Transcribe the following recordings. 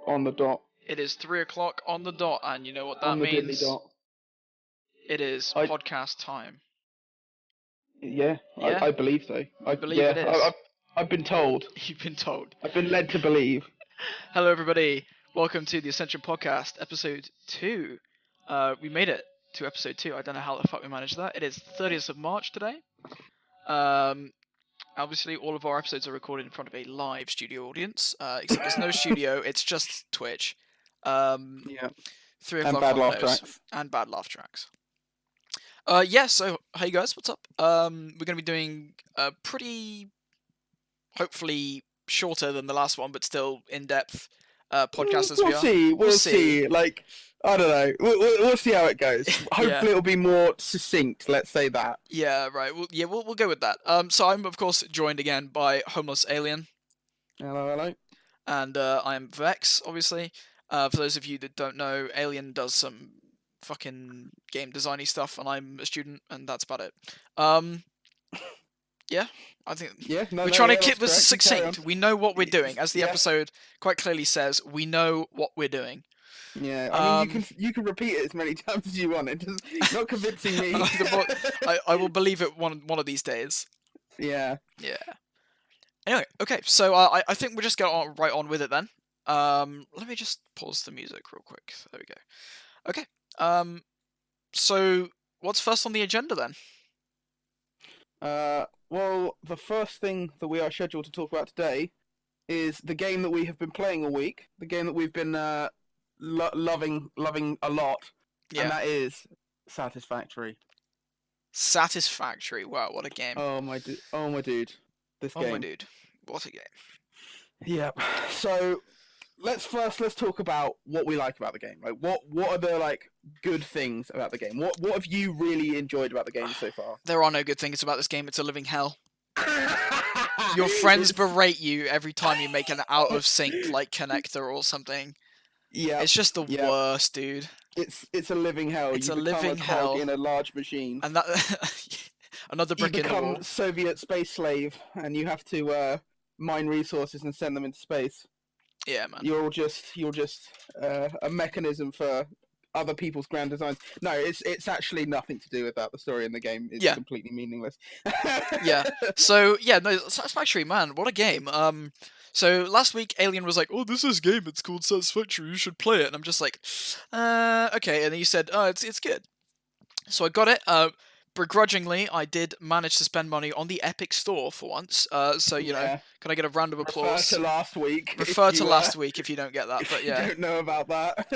On the dot. It is 3 o'clock on the dot, and you know what that On the diddly means? dot. It is podcast time. Yeah, Yeah? I believe so. I believe it is. I've been told. You've been told. I've been led to believe. Hello, everybody. Welcome to the Ascension podcast, episode 2. We made it to episode 2. I don't know how the fuck we managed that. It is 30th of March today. Obviously, all of our episodes are recorded in front of a live studio audience, except there's no studio, it's just Twitch. Yeah. 3 o'clock And bad on laugh the nose. tracks. And bad laugh tracks. So, hey guys, what's up? We're going to be doing a pretty, hopefully, shorter than the last one, but still in-depth podcast as we are. We'll see. Like, I don't know. We'll see how it goes. Hopefully it'll be more succinct, let's say that. Yeah, right. We'll go with that. So I'm, of course, joined again by Homeless Alien. Hello. And I am Vex, obviously. For those of you that don't know, Alien does some fucking game designy stuff, and I'm a student, and that's about it. Yeah, I think we're trying to keep this succinct. We know what we're doing, as the episode quite clearly says. We know what we're doing. Yeah, I mean, you can repeat it as many times as you want. It's not convincing me. I will believe it one of these days. Yeah. Yeah. Anyway, okay, so I think we'll just get right on with it then. Let me just pause the music real quick. There we go. Okay. So what's first on the agenda then? Well, the first thing that we are scheduled to talk about today is the game that we have been playing all week. The game that we've been loving a lot. Yeah. And that is Satisfactory. Satisfactory. Wow, what a game. Oh my dude. This game. Oh my dude. What a game. Yeah. So let's talk about what we like about the game. Like what are the good things about the game? What have you really enjoyed about the game so far? There are no good things about this game. It's a living hell. Your friends berate you every time you make an out of sync connector or something. Yeah. It's just the worst, dude. It's a living hell. It's a living hell in a large machine. And that another brick in the wall. You become Soviet space slave, and you have to mine resources and send them into space. Yeah, man. You're just a mechanism for other people's grand designs. No, it's actually nothing to do with that. The story in the game is completely meaningless. Yeah. So no, Satisfactory, man, what a game. So last week Alien was like, "Oh, this is a game. It's called Satisfactory. You should play it." And I'm just like, okay. And then you said, "Oh, it's good." So I got it. Begrudgingly, I did manage to spend money on the Epic Store for once. So you know, can I get a round of applause? Refer to last week. Refer to last week if you don't get that. But yeah, you don't know about that.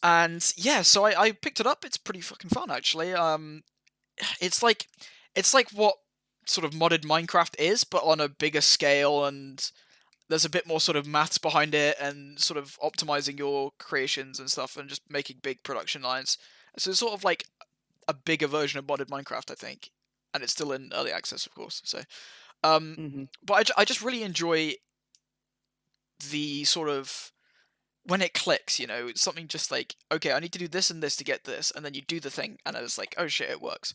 And yeah, so I picked it up. It's pretty fucking fun, actually. It's like what sort of modded Minecraft is, but on a bigger scale, and there's a bit more sort of maths behind it, and sort of optimizing your creations and stuff, and just making big production lines. So it's sort of like a bigger version of modded Minecraft, I think, and it's still in early access, of course. So, but I just really enjoy the sort of when it clicks, you know, it's something just like, okay, I need to do this and this to get this, and then you do the thing, and it's like, oh shit, it works.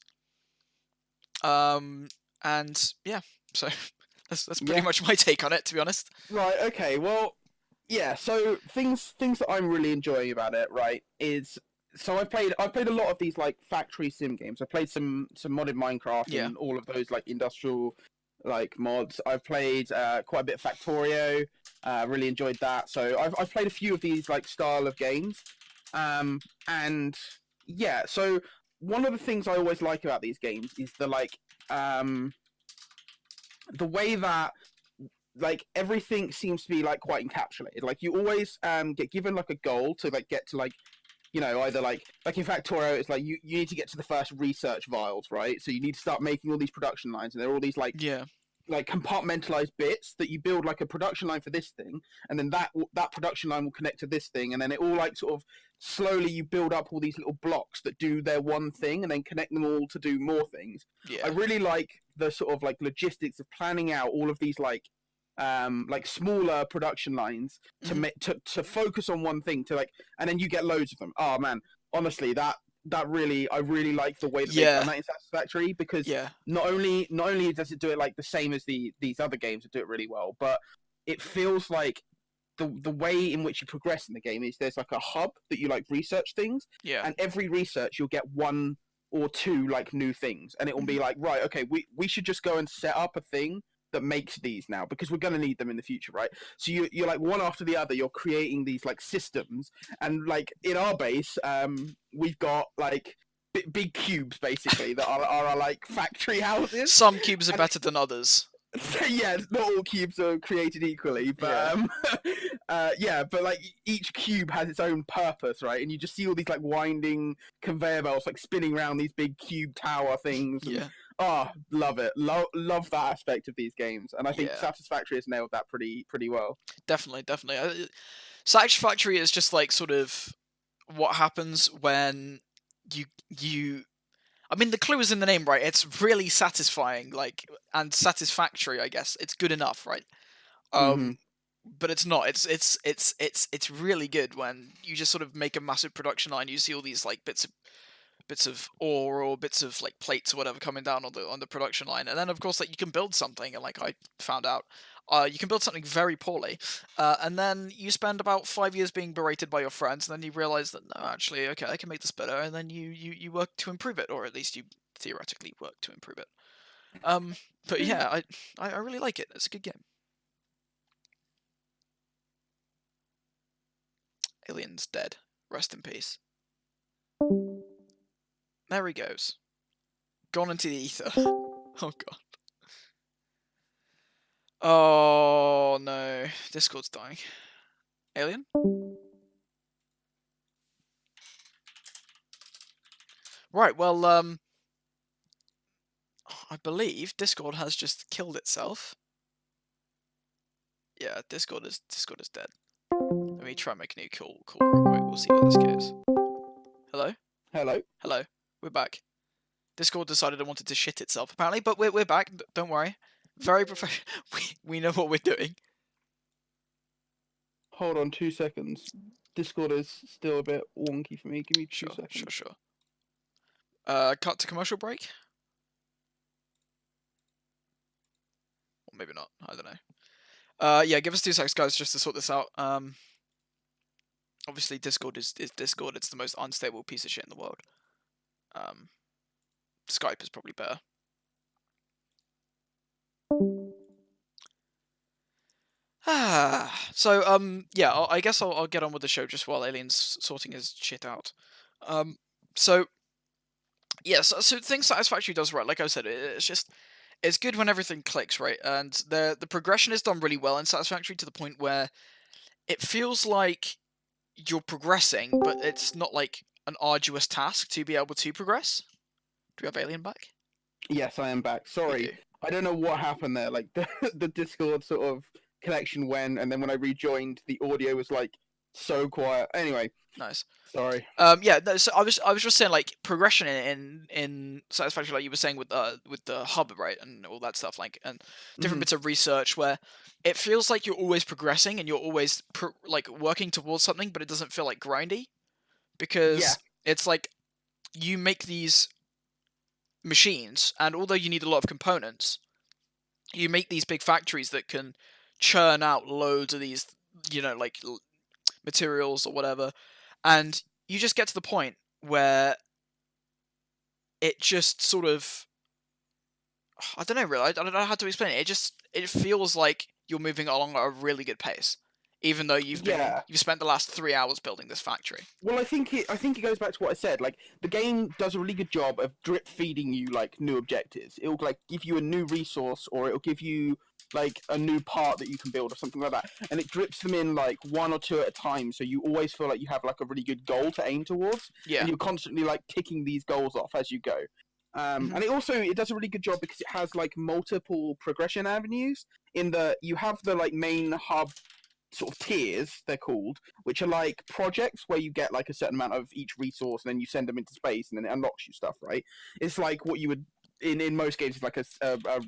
And yeah, so that's pretty much my take on it, to be honest. Right. Okay. Well, yeah. So things that I'm really enjoying about it, right, is so I've played a lot of these factory sim games. I played some modded Minecraft and all of those industrial mods. I've played quite a bit of Factorio. Really enjoyed that. So I've played a few of these style of games, and yeah. So one of the things I always like about these games is the way that everything seems to be quite encapsulated. You always get given a goal to get to you know, either in Factorio, it's you need to get to the first research vials, right? So you need to start making all these production lines, and there are all these compartmentalized bits that you build a production line for this thing, and then that production line will connect to this thing, and then it all sort of slowly you build up all these little blocks that do their one thing and then connect them all to do more things. I really like the sort of logistics of planning out all of these smaller production lines to focus on one thing and then you get loads of them. Oh man, honestly, I really like the way that they've done that in Satisfactory, because not only does it do it the same as these other games that do it really well, but it feels like the way in which you progress in the game is there's like a hub that you like research things, Yeah. and every research you'll get one or two like new things, and it will be like, right, okay, we should just go and set up a thing that makes these now because we're going to need them in the future, right? So you're like one after the other, you're creating these like systems, and like in our base, we've got like big cubes basically that are our like factory houses. Some cubes are And better than others. so, yeah, not all cubes are created equally, but yeah, but like each cube has its own purpose, right? And you just see all these like winding conveyor belts like spinning around these big cube tower things. And, Yeah. oh, love it, love that aspect of these games, and I think Yeah. Satisfactory has nailed that pretty well. Definitely. Satisfactory is just like sort of what happens when you. I mean, the clue is in the name, right? It's really satisfying, like, and satisfactory. I guess it's good enough, right? Mm-hmm. But it's not. It's really good when you just sort of make a massive production line. You see all these like bits of ore or bits of like plates or whatever coming down on the production line, and then of course like you can build something, and like I found out, you can build something very poorly, and then you spend about 5 years being berated by your friends, and then you realize that no, actually, okay, I can make this better, and then you work to improve it, or at least you theoretically work to improve it. But yeah, I really like it. It's a good game. Alien's dead. Rest in peace. There he goes. Gone into the ether. Oh god. Oh no. Discord's dying. Alien? Right, well, I believe Discord has just killed itself. Yeah, Discord is dead. Let me try and make a new call real quick. We'll see where this goes. Hello? Hello. We're back. Discord decided it wanted to shit itself, apparently, but we're back. Don't worry. Very professional. We know what we're doing. Hold on 2 seconds. Discord is still a bit wonky for me. Give me 2 seconds. Sure. Cut to commercial break? Or maybe not. I don't know. Yeah, give us 2 seconds, guys, just to sort this out. Obviously, Discord is Discord. It's the most unstable piece of shit in the world. Skype is probably better. So, yeah, I guess I'll get on with the show just while Alien's sorting his shit out. So, yeah, so things Satisfactory does right, like I said, it's good when everything clicks, right? And the progression is done really well in Satisfactory to the point where it feels like you're progressing, but it's not like an arduous task to be able to progress. Do we have Alien back? Yes, I am back. Sorry, I don't know what happened there. Like the Discord sort of connection went, and then when I rejoined, the audio was like so quiet. Anyway, nice. Sorry. Yeah. No, so I was just saying like progression in Satisfactory, like you were saying with the hub, right, and all that stuff, like, and different bits of research where it feels like you're always progressing and you're always like working towards something, but it doesn't feel like grindy because it's like you make these machines, and although you need a lot of components, you make these big factories that can churn out loads of these, like materials or whatever, and you just get to the point where it just sort of, I don't know, really, I don't know how to explain it. It feels like you're moving along at a really good pace, even though you've spent the last 3 hours building this factory. Well, I think it goes back to what I said. Like, the game does a really good job of drip feeding you like new objectives. It'll like give you a new resource, or it'll give you like a new part that you can build or something like that, and it drips them in like 1 or 2 at a time, so you always feel like you have like a really good goal to aim towards, and you're constantly like ticking these goals off as you go. And it does a really good job because it has like multiple progression avenues. In the you have the like main hub sort of tiers, they're called, which are like projects where you get like a certain amount of each resource, and then you send them into space, and then it unlocks you stuff, right? It's like what you would in most games is like a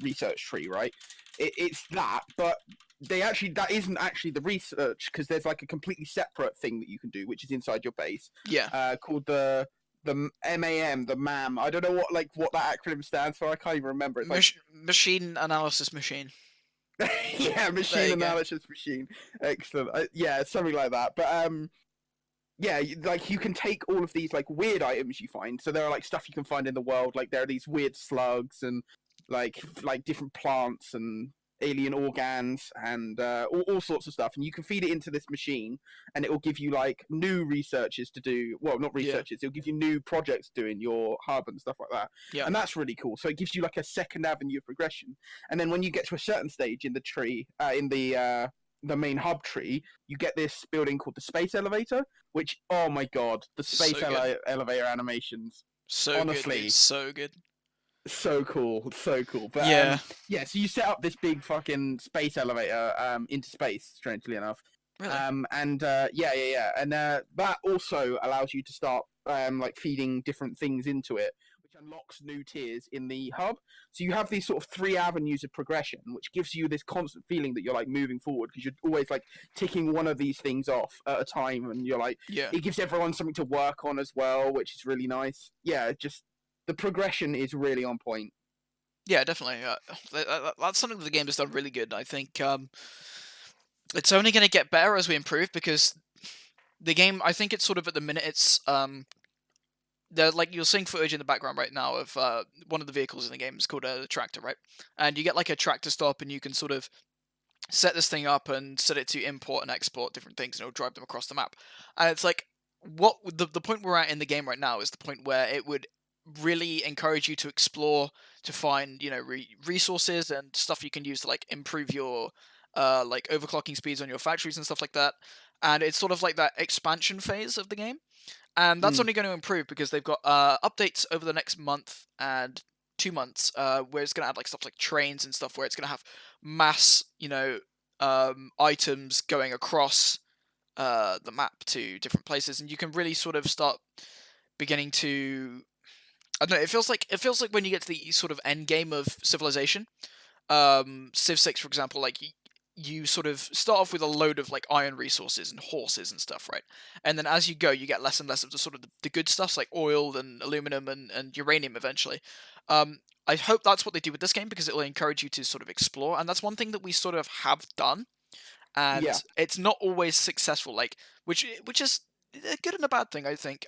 research tree, right? It's that, but that isn't actually the research, because there's like a completely separate thing that you can do, which is inside your base. Called the MAM, the MAM. I don't know what that acronym stands for. I can't even remember. It's Machine analysis machine. Yeah, There machine you go. analysis machine. Excellent. Yeah, something like that. But yeah, like you can take all of these like weird items you find. So there are like stuff you can find in the world. Like there are these weird slugs and like different plants and alien organs and all sorts of stuff. And you can feed it into this machine, and it will give you like new researches to do. Well, not Yeah, researches. It'll give you new projects to do in your hub and stuff like that. yeah. And that's really cool. So it gives you like a second avenue of progression. And then when you get to a certain stage in the tree, in the main hub tree, you get this building called the space elevator, which, oh my god, the space So good. elevator animations, So good, dude. honestly, So good. so cool, so cool. But Yeah. yeah, so you set up this big fucking space elevator into space, strangely enough. Really? And yeah, and that also allows you to start like feeding different things into it, which unlocks new tiers in the hub. So you have these sort of three avenues of progression, which gives you this constant feeling that you're like moving forward because you're always like ticking one of these things off at a time, and you're like, Yeah. it gives everyone something to work on as well, which is really nice. Yeah, just the progression is really on point. Yeah, definitely. That's something that the game has done really good. I think it's only going to get better as we improve because the game. I think it's sort of at the minute. It's they're like you're seeing footage in the background right now of one of the vehicles in the game. It's called a tractor, right? And you get like a tractor stop, and you can sort of set this thing up and set it to import and export different things, and it'll drive them across the map. And it's like what the point we're at in the game right now is the point where it would really encourage you to explore, to find resources and stuff you can use to like improve your like overclocking speeds on your factories and stuff like that. And it's sort of like that expansion phase of the game, and that's Mm, only going to improve because they've got updates over the next month and 2 months, where it's going to add like stuff like trains and stuff, where it's going to have mass, items going across the map to different places, and you can really sort of start beginning to. I don't know. It feels like when you get to the sort of end game of Civilization, Civ 6, for example, like you sort of start off with a load of like iron resources and horses and stuff, right? And then as you go, you get less and less of the sort of the good stuff like oil and aluminum and uranium eventually. I hope that's what they do with this game because it will encourage you to sort of explore, and that's one thing that we sort of have done, yeah. and it's not always successful. Like which is a good and a bad thing, I think.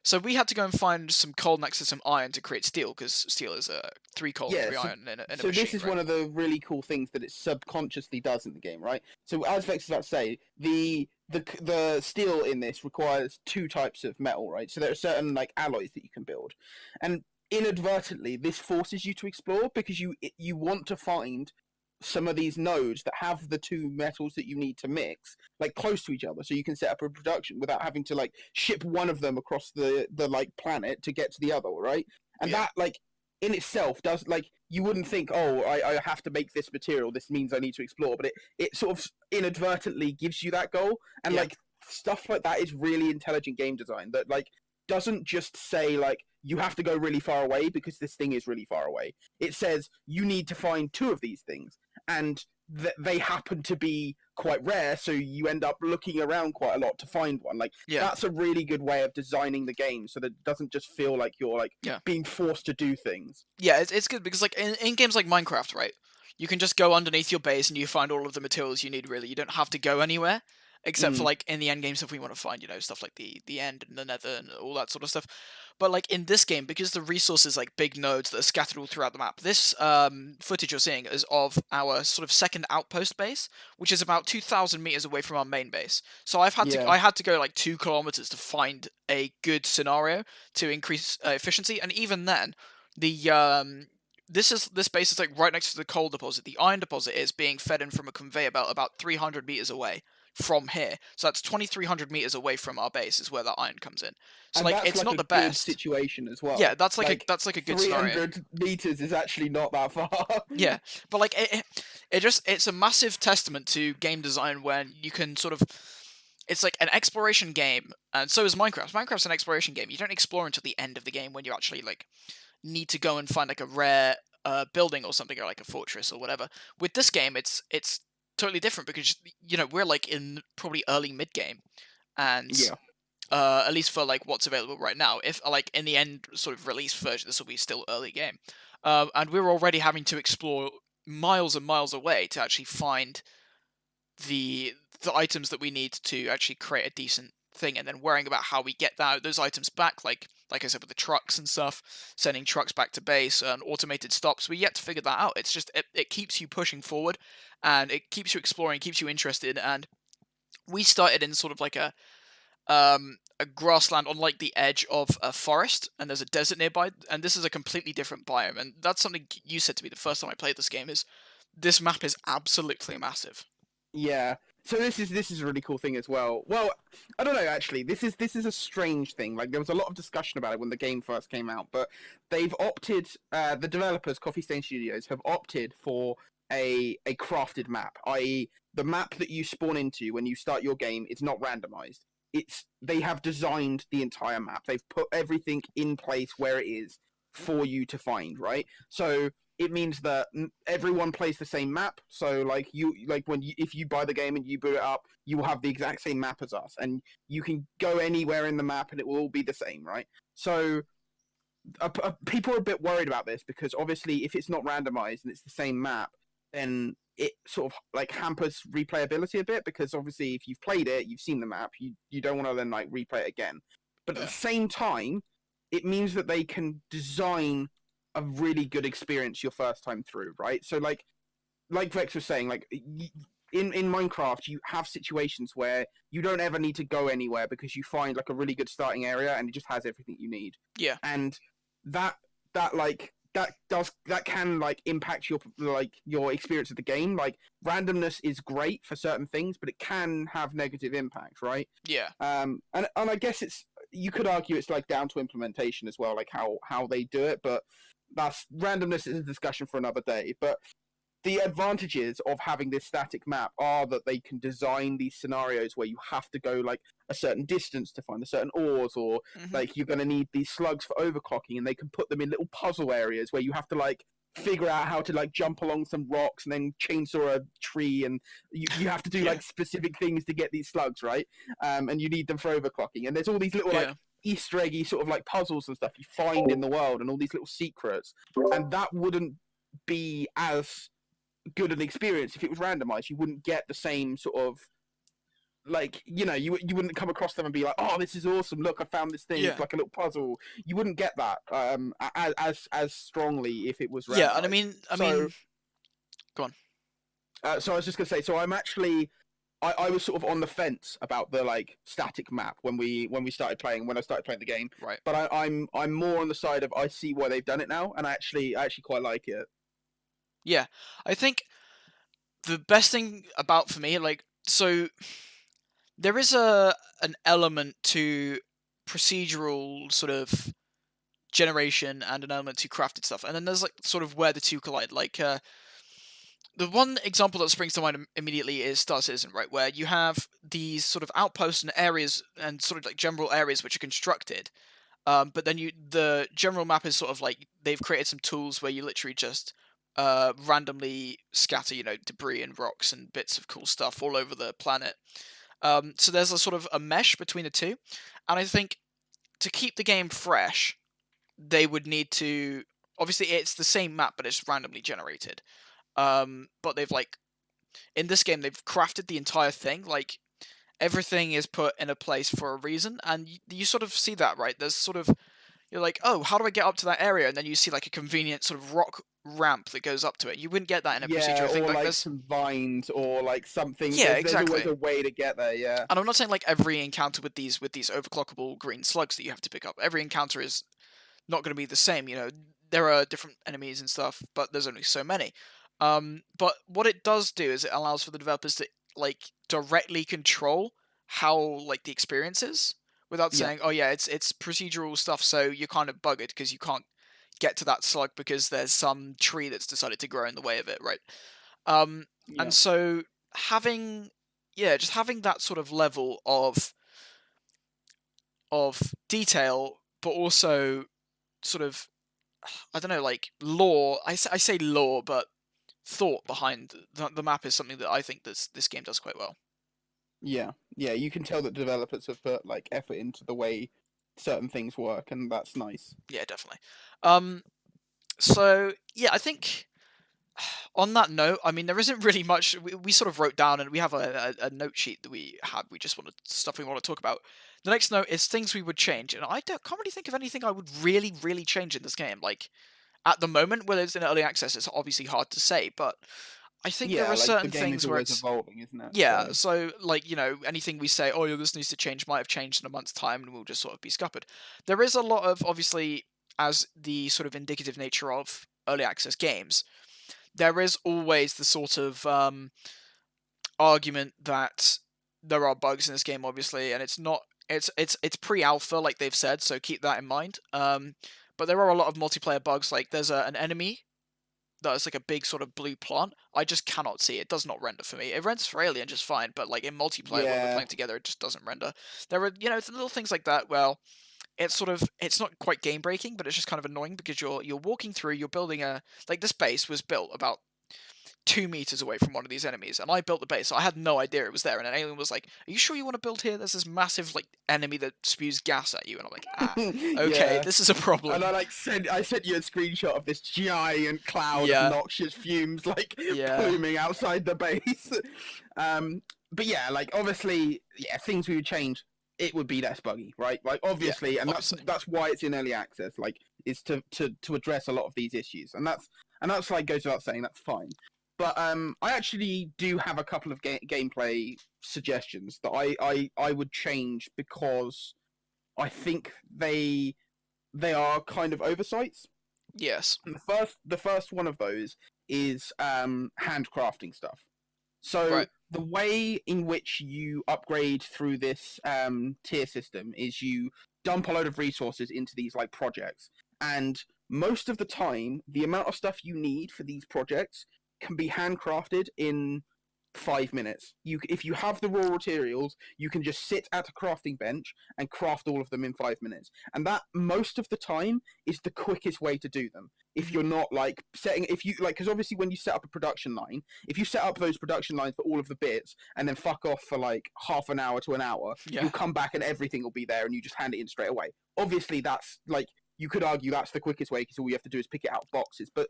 So we had to go and find some coal next to some iron to create steel because steel is 3 coal and Yeah, 3 iron in a so this machine, is right? one of the really cool things that it subconsciously does in the game, right? So as Vex is about to say, the steel in this requires two types of metal, right? So there are certain like alloys that you can build, and inadvertently this forces you to explore because you want to find some of these nodes that have the two metals that you need to mix like close to each other so you can set up a production without having to like ship one of them across the like planet to get to the other, right? And Yeah, that like in itself does like you wouldn't think, oh, I have to make this material, this means I need to explore, but it sort of inadvertently gives you that goal. And yeah, like stuff like that is really intelligent game design that like doesn't just say like you have to go really far away because this thing is really far away. It says you need to find two of these things, and they happen to be quite rare, so you end up looking around quite a lot to find one. Like yeah, that's a really good way of designing the game so that it doesn't just feel like you're like yeah. being forced to do things. Yeah, it's good because like in games like Minecraft, right? You can just go underneath your base and you find all of the materials you need. Really, you don't have to go anywhere except for Mm, like in the end game stuff we want to find. Stuff like the end and the Nether and all that sort of stuff. But like in this game, because the resources like big nodes that are scattered all throughout the map, this footage you're seeing is of our sort of second outpost base, which is about 2,000 meters away from our main base. So yeah, I had to go like 2 kilometers to find a good scenario to increase efficiency, and even then the this base is like right next to the coal deposit. The iron deposit is being fed in from a conveyor belt about 300 meters away from here. So that's 2,300 meters away from our base is where that iron comes in. So and like that's it's like not a the good best. situation as Yeah, well. Like that's like a good scenario. 300 meters is actually not that far. Yeah, but like it's a massive testament to game design when you can sort of it's like an exploration game, and so is Minecraft. Minecraft's an exploration game. You don't explore until the end of the game when you actually like need to go and find like a rare building or something, or like a fortress or whatever. With this game, it's totally different because we're like in probably early mid game, and Yeah, at least for like what's available right now. If like in the end sort of release version, this will be still early game, and we're already having to explore. miles and miles away to actually find the items that we need to actually create a decent thing, and then worrying about how we get those items back, like I said with the trucks and stuff, sending trucks back to base and automated stops. We yet to figure that out. It's just it keeps you pushing forward, and it keeps you exploring, keeps you interested. And we started in sort of like a grassland on like the edge of a forest, and there's a desert nearby, and this is a completely different biome. And that's something you said to me the first time I played this game, is this map is absolutely massive. Yeah. So this is a really cool thing as well. Well, I don't know actually. This is a strange thing. Like there was a lot of discussion about it when the game first came out, but they've opted. The developers, Coffee Stain Studios, have opted for a crafted map, i.e., the map that you spawn into when you start your game is not randomized. They have designed the entire map. They've put everything in place where it is for you to find. Right. So it means that everyone plays the same map. So if you buy the game and you boot it up, you will have the exact same map as us, and you can go anywhere in the map and it will all be the same, right? So people are a bit worried about this because obviously if it's not randomized and it's the same map, then it sort of like hampers replayability a bit, because obviously if you've played it, you've seen the map, you don't want to then like replay it again. But at the same time, it means that they can design a really good experience your first time through, right? So like Vex was saying, like in Minecraft, you have situations where you don't ever need to go anywhere because you find like a really good starting area and it just has everything you need. Yeah. And that can like impact your experience of the game. Like randomness is great for certain things, but it can have negative impact, right? Yeah. And I guess you could argue it's like down to implementation as well, like how they do it, but randomness is a discussion for another day. But the advantages of having this static map are that they can design these scenarios where you have to go like a certain distance to find a certain ores, or like you're going to need these slugs for overclocking, and they can put them in little puzzle areas where you have to like figure out how to like jump along some rocks and then chainsaw a tree, and you have to do like specific things to get these slugs, right? And you need them for overclocking, and there's all these little like Easter eggy sort of like puzzles and stuff you find in the world, and all these little secrets, and that wouldn't be as good an experience if it was randomized. You wouldn't get the same sort of like, you wouldn't come across them and be like, oh, this is awesome, look, I found this thing, it's like a little puzzle. You wouldn't get that as strongly if it was randomized. And I mean go on. So I was just gonna say, so I'm actually I was sort of on the fence about the like static map when I started playing the game. Right. But I'm more on the side of I see why they've done it now, and I actually quite like it. Yeah, I think the best thing about, for me, like, so there is an element to procedural sort of generation and an element to crafted stuff, and then there's like sort of where the two collide. Like the one example that springs to mind immediately is Star Citizen, right, where you have these sort of outposts and areas and sort of like general areas which are constructed. But then the general map is sort of like they've created some tools where you literally just randomly scatter, debris and rocks and bits of cool stuff all over the planet. So there's a sort of a mesh between the two, and I think to keep the game fresh, they would need to. Obviously, it's the same map, but it's randomly generated. But they've like in this game they've crafted the entire thing. Like everything is put in a place for a reason, and you sort of see that, right? There's sort of, you're like, oh, how do I get up to that area? And then you see like a convenient sort of rock ramp that goes up to it. You wouldn't get that in a procedural thing. Or like there's some vines or like something. Yeah, exactly. There's exactly. always a way to get there. Yeah. And I'm not saying like every encounter with these overclockable green slugs that you have to pick up. Every encounter is not going to be the same. There are different enemies and stuff, but there's only so many. But what it does do is it allows for the developers to like directly control how like the experience is, without saying, oh yeah, it's procedural stuff, so you're kind of buggered because you can't get to that slug because there's some tree that's decided to grow in the way of it, right? And so just having that sort of level of detail, but also sort of, I don't know, like lore. I say lore, but thought behind the map is something that I think this game does quite well. Yeah, you can tell that developers have put like effort into the way certain things work, and that's nice. Yeah, definitely. So yeah, I think On that note, I mean, there isn't really much. We sort of wrote down, and we have a note sheet that we had. We just wanted stuff we want to talk about. The next note is things we would change, and can't really think of anything I would really, really change in this game. Like at the moment, whether it's in early access, it's obviously hard to say, but I think there Yeah, are like the certain game is things where always it's evolving, isn't it? yeah. So So like anything we say, oh yeah, this needs to change, might have changed in a month's time, and we'll just sort of be scuppered. There is a lot of obviously as the sort of indicative nature of early access games there is always the sort of argument that there are bugs in this game, obviously, and it's not. It's pre-alpha, like they've said, so keep that in mind. But there are a lot of multiplayer bugs. Like there's an enemy that is like a big sort of blue plant. I just cannot see it. It does not render for me. It renders for Alien just fine, but like in multiplayer when we're yeah. playing together, it just doesn't render. There are little things like that. Well, it's not quite game breaking, but it's just kind of annoying because you're walking through, you're building a like this base was built about 2 meters away from one of these enemies, and I built the base. So I had no idea it was there, and an alien was like, "Are you sure you want to build here? There's this massive like enemy that spews gas at you," and I'm like, "Ah, okay, Yeah. this is a And problem." I sent you a screenshot of this giant cloud of Yeah, noxious fumes like yeah, pluming outside the base. But yeah, like obviously, yeah, things we would change. It would be less buggy, right? Like yeah, obviously, and obviously, that's why it's in early access. Like, is to address a lot of these issues, and that's like goes without saying. That's fine. But I actually do have a couple of gameplay suggestions that I would change because I think they are kind of oversights. yes, And the first one of those is handcrafting stuff. So right, the way in which you upgrade through this tier system is you dump a load of resources into these like projects, and most of the time, the amount of stuff you need for these projects can be handcrafted in 5 minutes. If you have the raw materials, you can just sit at a crafting bench and craft all of them in 5 minutes. And that most of the time is the quickest way to do them. If hmm you're not like setting, if you like, because obviously when you set up a production line, if you set up those production lines for all of the bits and then fuck off for like half an hour to an hour, yeah, you'll come back and everything will be there and you just hand it in straight away. Obviously, that's like you could argue that's the quickest way because all you have to do is pick it out of boxes. But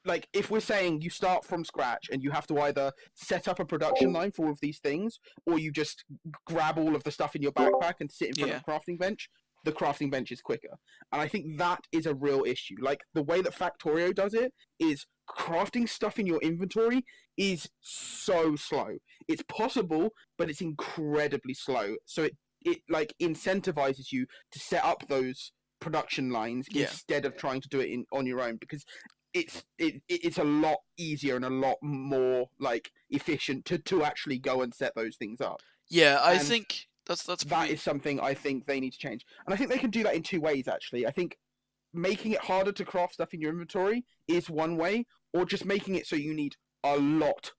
like if we're saying you start from scratch and you have to either set up a production line for all of these things or you just grab all of the stuff in your backpack and sit in front of yeah, a crafting bench, the crafting bench is quicker. And I think that is a real issue. Like the way that Factorio does it is crafting stuff in your inventory is so slow. It's possible, but it's incredibly slow. So it like incentivizes you to set up those production lines yeah. instead of trying to do it on your own because it's a lot easier and a lot more like efficient to actually go and set those things up. Yeah, I And think that's that probably is something I think they need to change. And I think they can do that in two ways actually. I think making it harder to craft stuff in your inventory is one way, or just making it so you need a lot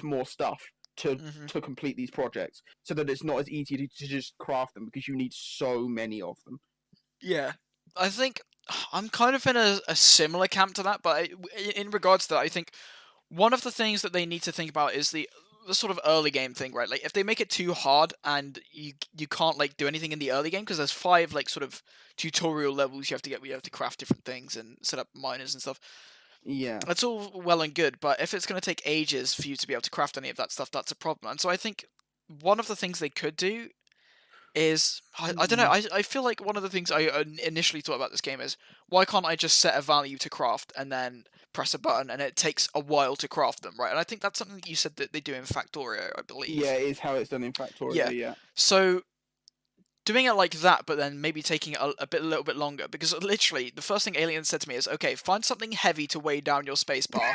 more stuff to hmm to complete these projects so that it's not as easy to just craft them because you need so many of them. yeah. I think I'm kind of in a similar camp to that, but in regards to that, I think one of the things that they need to think about is the sort of early game thing, right? Like if they make it too hard and you can't like do anything in the early game because there's 5 like sort of tutorial levels you have to get where you have to craft different things and set up miners and stuff. Yeah. That's all well and good, but if it's going to take ages for you to be able to craft any of that stuff, that's a problem. And so I think one of the things they could do is I don't know. Mm. I feel like one of the things I initially thought about this game is why can't I just set a value to craft and then press a button and it takes a while to craft them, right? And I think that's something that you said that they do in Factorio, I Yeah, believe. it is how it's done in Factorio, Yeah. yeah. So doing it like that, but then maybe taking it a little bit longer, because literally the first thing Alien said to me is, "Okay, find something heavy to weigh down your spacebar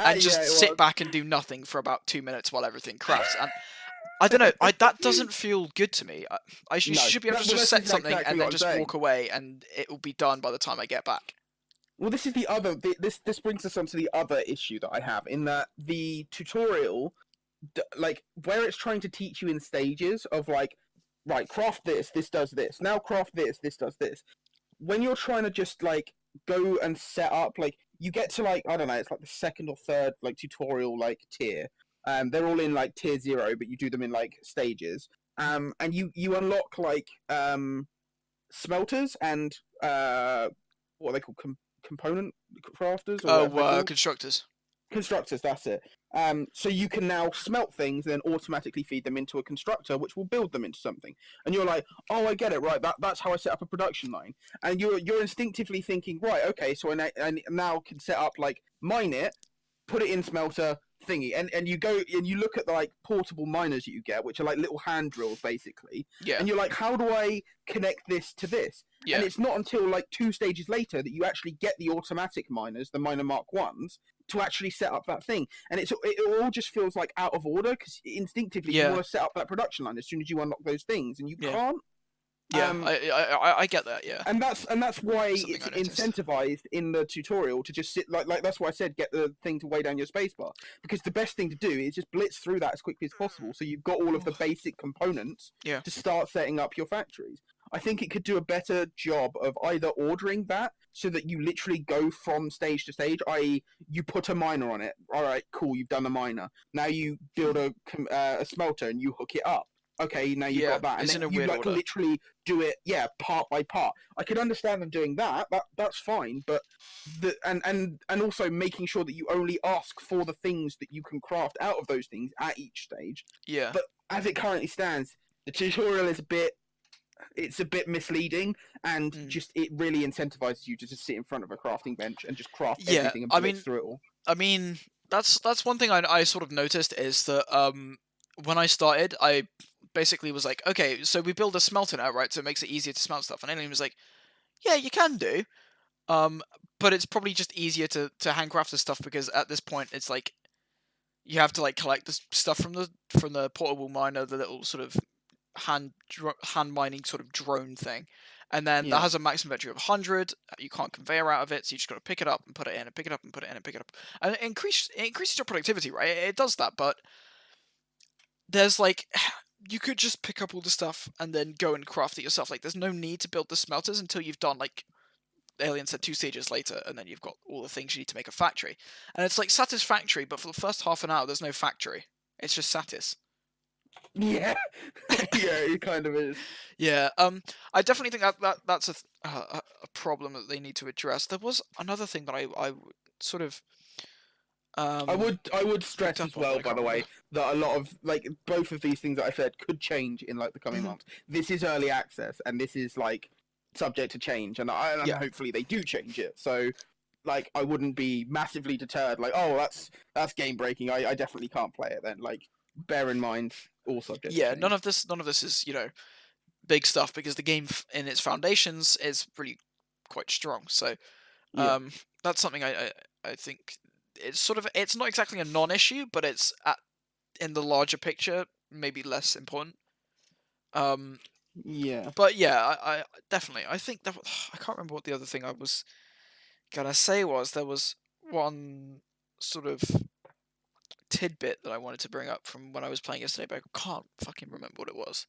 and Yeah, just it sit was. back and do nothing for about 2 minutes while everything crafts." And I don't know. That doesn't feel good to me. You No, should be able to well, just this set is something exactly and what then I'm just saying. walk away, and it will be done by the time I get back. Well, this is the other. This brings us on to the other issue that I have in that the tutorial, like where it's trying to teach you in stages of like, right, craft this, this does this. Now craft this, this does this. When you're trying to just like go and set up, like you get to like I don't know, it's like the second or third like tutorial like tier. They're all in like tier 0, but you do them in like stages. And you unlock like smelters and what are they called? component crafters or whatever they're called. Constructors. Constructors, that's it. So you can now smelt things and then automatically feed them into a constructor, which will build them into something. And you're like, oh, I get it, right? That's how I set up a production line. And you're instinctively thinking, right, okay, so I now can set up, like, mine it, put it in smelter, thingy, and you go and you look at the, like, portable miners that you get, which are like little hand drills basically. Yeah. And you're like, how do I connect this to this? Yeah. And it's not until like 2 stages later that you actually get the automatic miners, the miner Mark 1s, to actually set up that thing. And it all just feels like out of order, because instinctively you want to set up that production line as soon as you unlock those things, and you can't. Yeah, I get that. Yeah, and that's why it's incentivized in the tutorial to just sit like that's why I said get the thing to weigh down your spacebar, because the best thing to do is just blitz through that as quickly as possible, so you've got all of the basic components to start setting up your factories. I think it could do a better job of either ordering that so that you literally go from stage to stage, i.e. you put a miner on it. All right, cool, you've done a miner. Now you build a smelter and you hook it up. Okay, now you've got that. And then you like literally do it, part by part. I could understand them doing that. That's fine, but and also making sure that you only ask for the things that you can craft out of those things at each stage. Yeah. But as it currently stands, the tutorial is a bit misleading, and just it really incentivizes you to just sit in front of a crafting bench and just craft everything and blitz through it all. I mean, that's one thing I sort of noticed is that when I started, I basically was like, okay, so we build a smelter now, right? So it makes it easier to smelt stuff. And Alien was like, yeah, you can do, but it's probably just easier to handcraft the stuff, because at this point it's like you have to like collect the stuff from the portable miner, the little sort of hand mining sort of drone thing, and then that has a maximum inventory of 100. You can't conveyor out of it, so you just got to pick it up and put it in, and pick it up and put it in, and pick it up, and it increases your productivity, right? It does that, but there's like, you could just pick up all the stuff and then go and craft it yourself. Like, there's no need to build the smelters until you've done, like Alien said, 2 stages later, and then you've got all the things you need to make a factory. And it's like Satisfactory, but for the first half an hour, there's no factory. It's just Satis. Yeah, it kind of is. Yeah, I definitely think that's a problem that they need to address. There was another thing that I sort of. I would stress as well, by the way, that a lot of like both of these things that I said could change in like the coming months. This is early access, and this is like subject to change, and hopefully they do change it. So, like, I wouldn't be massively deterred. Like, oh, that's game breaking. I definitely can't play it then. Like, bear in mind all subject. Yeah, to change. none of this is big stuff, because the game in its foundations is really quite strong. So, that's something I think. It's not exactly a non-issue, but it's in the larger picture maybe less important. Yeah. But yeah, I definitely, I think that I can't remember what the other thing I was gonna say was. There was one sort of tidbit that I wanted to bring up from when I was playing yesterday, but I can't fucking remember what it was.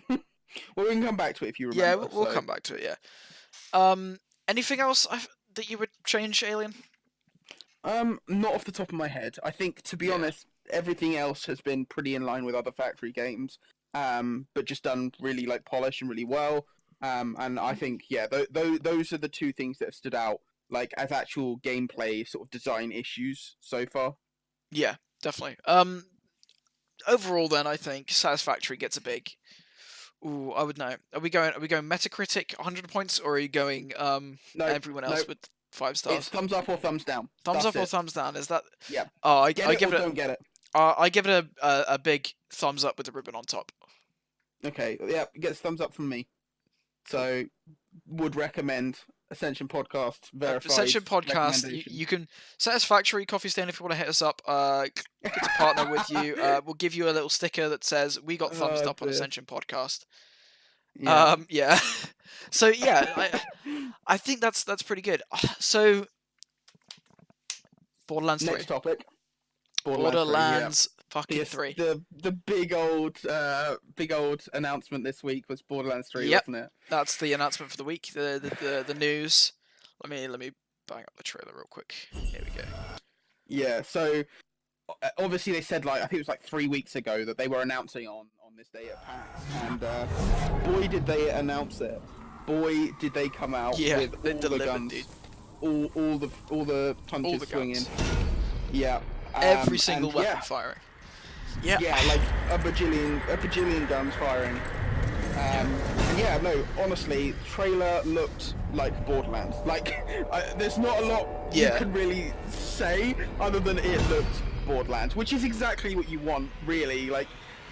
Well, we can come back to it if you remember. Yeah, we'll come back to it. Yeah. Anything else that you would change, Alien? Not off the top of my head. I think, to be honest, everything else has been pretty in line with other Factory games, but just done really like polished and really well. And I think, those are the 2 things that have stood out, like as actual gameplay sort of design issues so far. Yeah, definitely. Overall, then I think Satisfactory gets a big. Ooh, I would know. Are we going Metacritic 100 points, or are you going everyone else with 5 stars? It's thumbs up or thumbs down. Thumbs up or thumbs down? Is that? Yeah. Oh, I give it. Don't get it. I give it a big thumbs up with the ribbon on top. Okay. Yeah, it gets thumbs up from me. So, would recommend Ascension Podcast verified. Ascension Podcast. You can Satisfactory Coffee Stain if you want to hit us up. Get to partner with you. We'll give you a little sticker that says we got thumbs up on Ascension Podcast. Yeah. So yeah, I think that's pretty good. So Borderlands 3. Next topic. Borderlands fucking 3. The big old announcement this week was Borderlands 3, wasn't it? That's the announcement for the week. The news. Let me bang up the trailer real quick. Here we go. Yeah. So obviously they said, like, I think it was like 3 weeks ago that they were announcing on this day at PAX, and boy did they announce it. Boy did they come out with all the guns. all the punches the swinging. guns. Yeah. Every single and weapon firing. Yeah. Yeah, like a bajillion guns firing. And yeah, no, honestly, trailer looked like Borderlands. Like, there's not a lot you Yeah. can really say other than it looked Borderlands, which is exactly what you want, really. Like,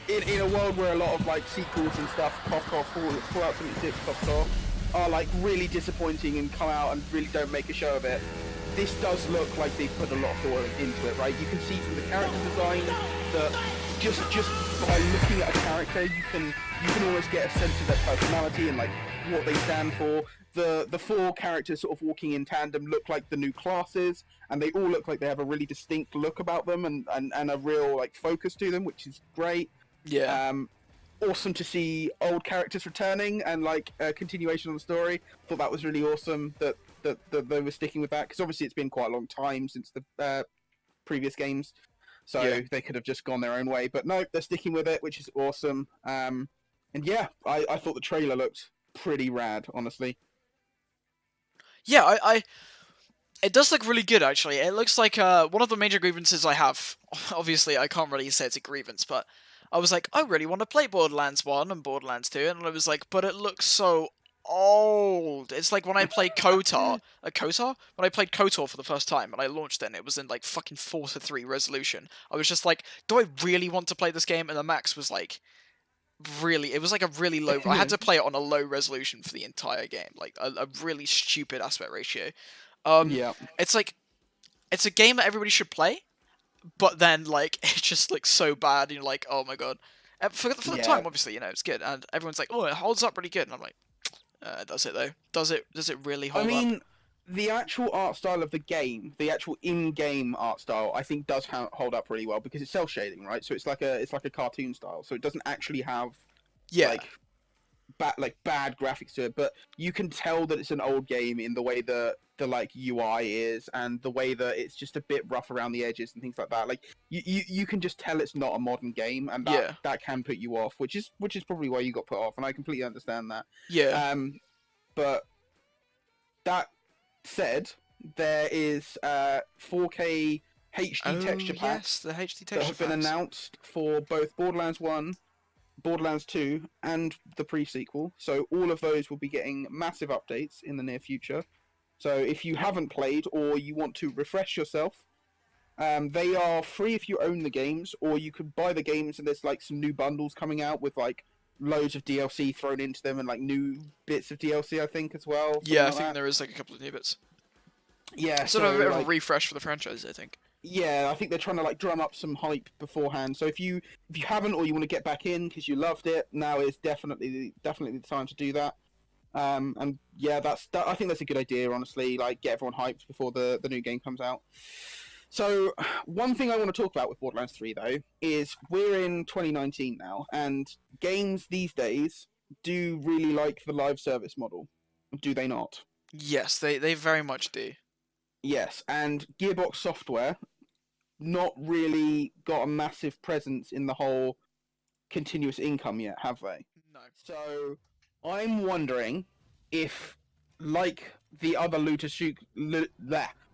in a world where a lot of like sequels and stuff, Fallout 76, are like really disappointing and come out and really don't make a show of it. This does look like they put a lot of thought into it, right? You can see from the character design that just by looking at a character, you can almost get a sense of their personality and like what they stand for. The four characters sort of walking in tandem look like the new classes, and they all look like they have a really distinct look about them and a real like focus to them, which is great. Yeah. Awesome to see old characters returning and like a continuation of the story. Thought that was really awesome that they were sticking with that, because obviously it's been quite a long time since the previous games, so they could have just gone their own way, but no, they're sticking with it, which is awesome. And yeah, I thought the trailer looked pretty rad, honestly. Yeah, I it does look really good, actually. It looks like one of the major grievances I have, obviously I can't really say it's a grievance, but I was like, I really want to play Borderlands 1 and Borderlands 2, and I was like, but it looks so old. It's like when I played KOTOR, when I played KOTOR for the first time, and I launched it, and it was in like fucking 4:3 resolution. I was just like, do I really want to play this game? And the max was like, it was like a really low, I had to play it on a low resolution for the entire game, like a really stupid aspect ratio. Yeah. It's like, it's a game that everybody should play, but then like it just looks so bad, and you're like, oh my god. For the time, obviously, you know, it's good, and everyone's like, oh, it holds up really good, and I'm like, does it though? Does it really hold up? The actual art style of the game, the actual in-game art style, I think does hold up really well, because it's cel shading, right? So it's like a cartoon style, so it doesn't actually have bad graphics to it, but you can tell that it's an old game in the way the like UI is, and the way that it's just a bit rough around the edges and things like that. Like you can just tell it's not a modern game, and that can put you off, which is probably why you got put off, and I completely understand that. But that said, there is 4K HD texture packs the HD texture that have been announced for both Borderlands 1, Borderlands 2, and the pre-sequel. So all of those will be getting massive updates in the near future. So if you haven't played, or you want to refresh yourself, they are free if you own the games, or you can buy the games, and there's like some new bundles coming out with like loads of DLC thrown into them, and like new bits of DLC, I think, as well. Yeah, I think there is like a couple of new bits. Yeah, sort of a bit of a refresh for the franchise, I think. Yeah, I think they're trying to like drum up some hype beforehand. So if you haven't, or you want to get back in because you loved it, now is definitely the time to do that. And yeah, I think that's a good idea, honestly. Like, get everyone hyped before the new game comes out. So one thing I want to talk about with Borderlands 3 though is we're in 2019 now, and games these days do really like the live service model, do they not? Yes, they very much do. Yes, and Gearbox Software not really got a massive presence in the whole continuous income yet, have they? No. So I'm wondering if, like the other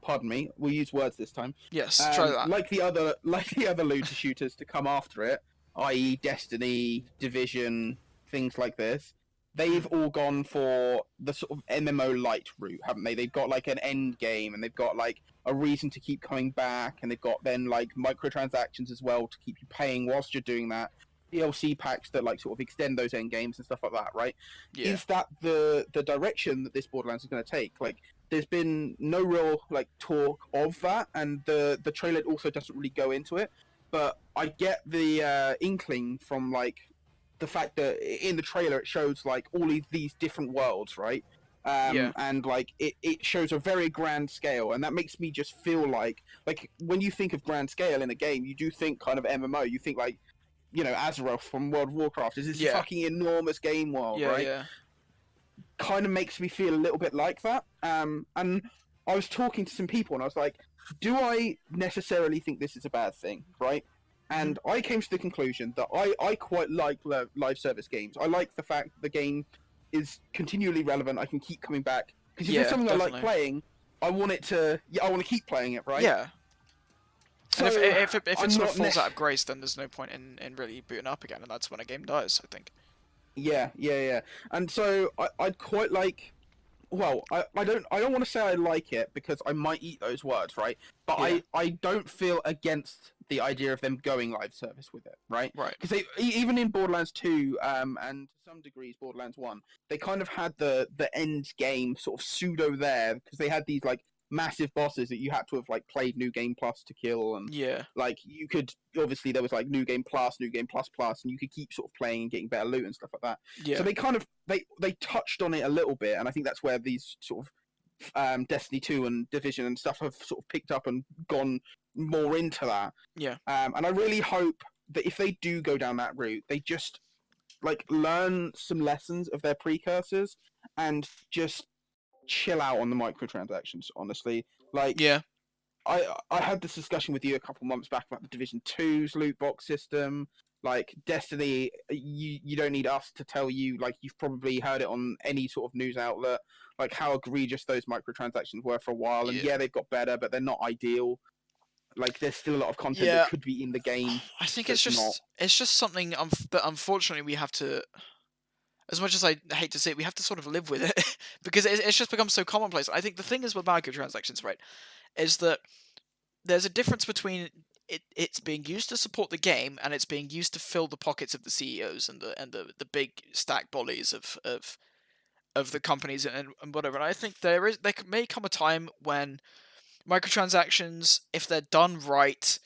pardon me, we'll use words this time. Yes, try that. Like the other looter shooters to come after it, i.e. Destiny, Division, things like this. They've all gone for the sort of MMO light route, haven't they? They've got like an end game, and they've got like a reason to keep coming back, and they've got then like microtransactions as well to keep you paying whilst you're doing that. DLC packs that like sort of extend those end games and stuff like that, right? Yeah. Is that the direction that this Borderlands is going to take? Like, there's been no real like talk of that, and the trailer also doesn't really go into it. But I get the inkling from like the fact that in the trailer it shows like all these different worlds, right? And like it shows a very grand scale, and that makes me just feel like when you think of grand scale in a game, you do think kind of MMO. You think like, you know, Azeroth from World of Warcraft is this fucking enormous game world, right? Yeah. Kind of makes me feel a little bit like that. And I was talking to some people, and I was like, do I necessarily think this is a bad thing, right? And I came to the conclusion that I quite like live service games. I like the fact the game is continually relevant. I can keep coming back. Because if there's something definitely I like playing, I want it to. Yeah, I want to keep playing it, right? Yeah. And if So if it, if it I'm sort of not falls out of grace, then there's no point in really booting up again, and that's when a game dies, I think. Yeah. And so I'd quite like. Well, I don't want to say I like it because I might eat those words, right? But Yeah. I don't feel against the idea of them going live service with it, right? Right. Because they even in Borderlands 2 and to some degrees Borderlands 1, they kind of had the end game sort of pseudo there because they had these like massive bosses that you had to have like played New Game Plus to kill, and Yeah. like you could obviously there was like New Game Plus, New Game Plus Plus, and you could keep sort of playing and getting better loot and stuff like that. Yeah. So they kind of they touched on it a little bit, and I think that's where these sort of Destiny 2 and Division and stuff have sort of picked up and gone more into that. Yeah. And I really hope that if they do go down that route, they just like learn some lessons of their precursors and just chill out on the microtransactions. Honestly, like Yeah. I had this discussion with you a couple months back about the Division 2's loot box system. Like Destiny, you don't need us to tell you. Like you've probably heard it on any sort of news outlet. Like how egregious those microtransactions were for a while, and yeah, they've got better, but they're not ideal. Like there's still a lot of content Yeah. that could be in the game. I think that's it's just something that unfortunately we have to, as much as I hate to say it, we have to sort of live with it because it's just become so commonplace. I think the thing is with microtransactions, right, is that there's a difference between it's being used to support the game and it's being used to fill the pockets of the CEOs and the big stack bollies of the companies and whatever. And I think there may come a time when microtransactions, if they're done right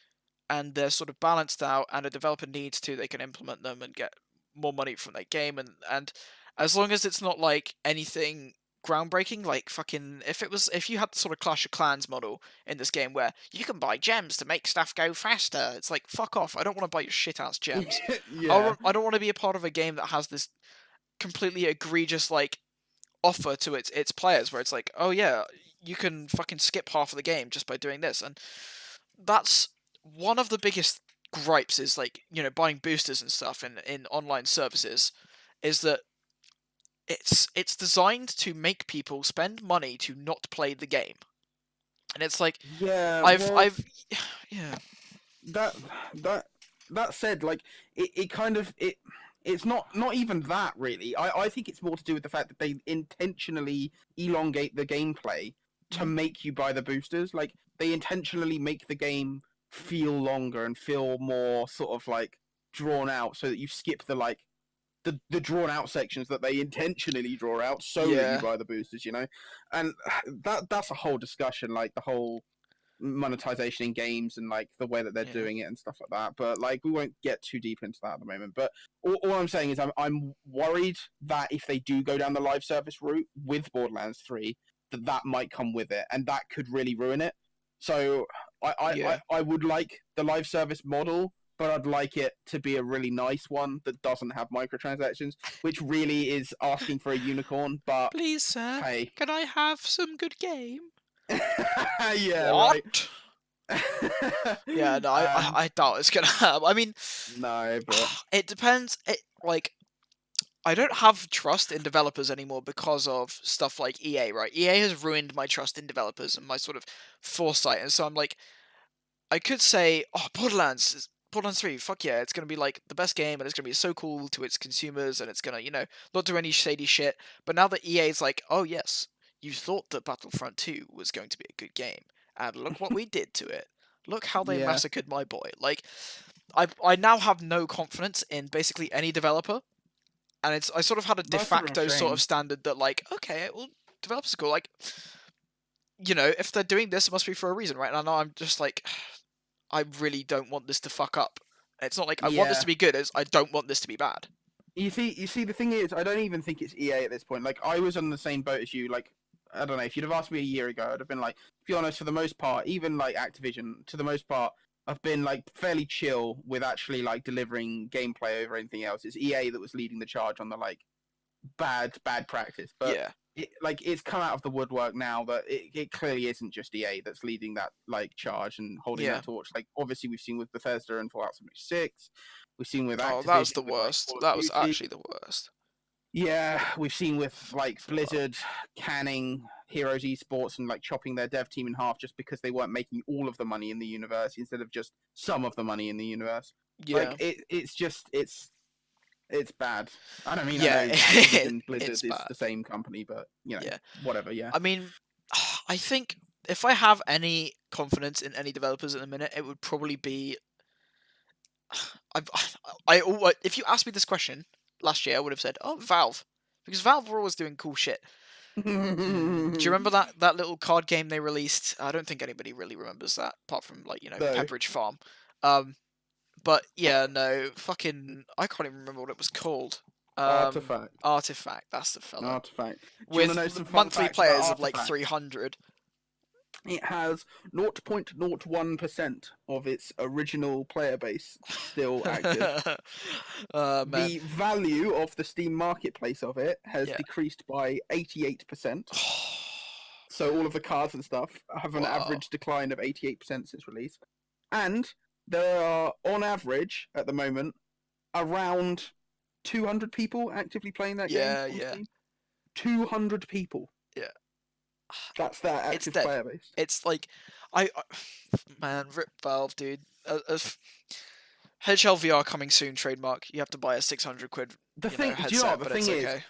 and they're sort of balanced out and a developer needs to, they can implement them and get more money from their game, and as long as it's not like anything groundbreaking, like fucking if you had the sort of Clash of Clans model in this game where you can buy gems to make stuff go faster, it's like fuck off. I don't want to buy your shit ass gems. yeah. I don't want to be a part of a game that has this completely egregious like offer to its players where it's like, oh yeah, you can fucking skip half of the game just by doing this. And that's one of the biggest gripes is like, you know, buying boosters and stuff in online services, is that it's designed to make people spend money to not play the game. And it's like, Yeah, I've yeah. that that said, like it kind of it's not even that really. I think it's more to do with the fact that they intentionally elongate the gameplay to make you buy the boosters. Like they intentionally make the game feel longer and feel more sort of like drawn out, so that you skip the like the drawn out sections that they intentionally draw out so that you buy the boosters, you know. And that's a whole discussion, like the whole monetization in games and like the way that they're doing it and stuff like that. But like we won't get too deep into that at the moment. But all I'm saying is I'm worried that if they do go down the live service route with Borderlands 3, that might come with it, and that could really ruin it. So I would like the live service model, but I'd like it to be a really nice one that doesn't have microtransactions, which really is asking for a unicorn. But please, sir, hey, can I have some good game? yeah, what? Right. Yeah, no, I doubt it's gonna happen. I mean, no, but it depends. Like, I don't have trust in developers anymore because of stuff like EA, right? EA has ruined my trust in developers and my sort of foresight, and so I'm like, I could say, oh, Borderlands 3, fuck yeah, it's gonna be like the best game, and it's gonna be so cool to its consumers, and it's gonna, you know, not do any shady shit. But now that EA's like, oh yes, you thought that Battlefront 2 was going to be a good game, and look what we did to it. Look how they massacred my boy. Like, I now have no confidence in basically any developer, and I sort of had a de facto sort of standard that like, okay, well, developers are cool. Like, you know, if they're doing this, it must be for a reason, right? And I'm just like, I really don't want this to fuck up. It's not like I want this to be good, as I don't want this to be bad. You see, the thing is, I don't even think it's EA at this point. Like, I was on the same boat as you. Like, I don't know, if you'd have asked me a year ago, I'd have been like, to be honest, for the most part, even like Activision, to the most part, I've been like fairly chill with actually like delivering gameplay over anything else. It's EA that was leading the charge on the like bad practice. But yeah. It's come out of the woodwork now that it clearly isn't just EA that's leading that like charge and holding that torch. Like obviously we've seen with Bethesda and Fallout 76, we've seen with Activision. Oh, that was the with, like, worst. Call of That was Duty. actually the worst. Yeah, we've seen with like Blizzard canning Heroes Esports and like chopping their dev team in half just because they weren't making all of the money in the universe instead of just some of the money in the universe. Yeah, Like it's bad. I don't mean I yeah, know Activision Blizzard it's is bad. the same company, but Yeah, whatever. Yeah. I mean, I think if I have any confidence in any developers at the minute, it would probably be. I've, if you asked me this question last year, I would have said, "Oh, Valve," because Valve were always doing cool shit. Do you remember that little card game they released? I don't think anybody really remembers that, apart from like No, Pepperidge Farm. Um, but yeah, no, fucking, I can't even remember what it was called. Artifact. Artifact, that's the fella. Artifact. Do you want With to know some fun monthly facts about players of like Artifact? 300. It has 0.01% of its original player base still active. Man, The value of the Steam marketplace of it has yeah. decreased by 88%. So all of the cards and stuff have an Wow. average decline of 88% since release. And there are, on average, at the moment, around 200 people actively playing that game on Yeah. Steam. 200 people. Yeah. That's their It's active dead. player base. It's like, man, rip Valve, dude. HL VR coming soon. Trademark. You have to buy a 600 quid, The you thing, know, do you know headset, what the but thing it's is? okay.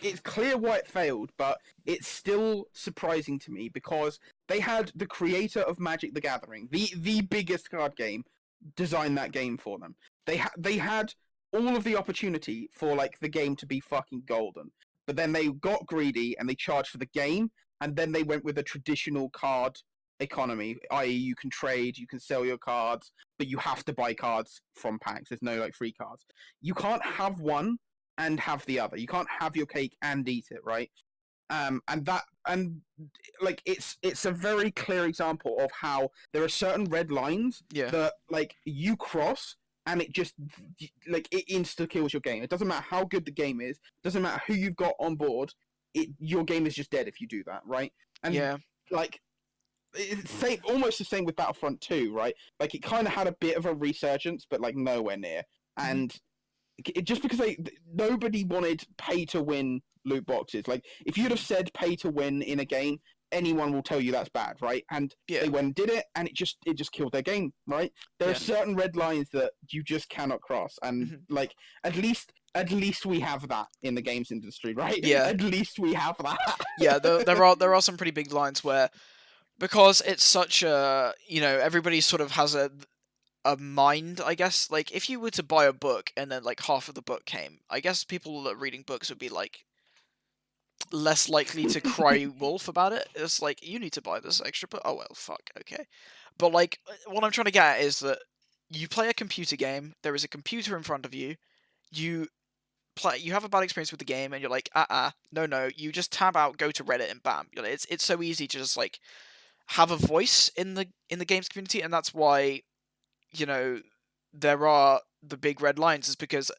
It's clear why it failed, but it's still surprising to me because they had the creator of Magic: The Gathering, the biggest card game, design that game for them. They had all of the opportunity for like the game to be fucking golden, but then they got greedy and they charged for the game, and then they went with a traditional card economy, i.e., you can trade, you can sell your cards, but you have to buy cards from packs. There's no like free cards. You can't have one and have the other. You can't have your cake and eat it, right? And like it's a very clear example of how there are certain red lines Yeah. that like you cross and it just like it insta kills your game. It doesn't matter how good the game is, doesn't matter who you've got on board, your game is just dead if you do that, right? And Yeah. like it's almost the same with Battlefront 2, right? Like it kind of had a bit of a resurgence, but like nowhere near. And just because nobody wanted pay to win loot boxes. Like if you'd have said pay to win in a game, anyone will tell you that's bad, right? And they went and did it, and it just killed their game, right? There are certain red lines that you just cannot cross, and like at least we have that in the games industry, right? Yeah. At least we have that. Yeah, there are some pretty big lines where, because it's such a, everybody sort of has a mind, I guess. Like if you were to buy a book and then like half of the book came, I guess people that are reading books would be like less likely to cry wolf about it. It's like, you need to buy this extra book. Oh well, fuck, okay. But like what I'm trying to get at is that you play a computer game, there is a computer in front of you, you have a bad experience with the game, and you're like, no, you just tab out, go to Reddit, and bam. It's so easy to just like have a voice in the games community, and that's why there are the big red lines, is because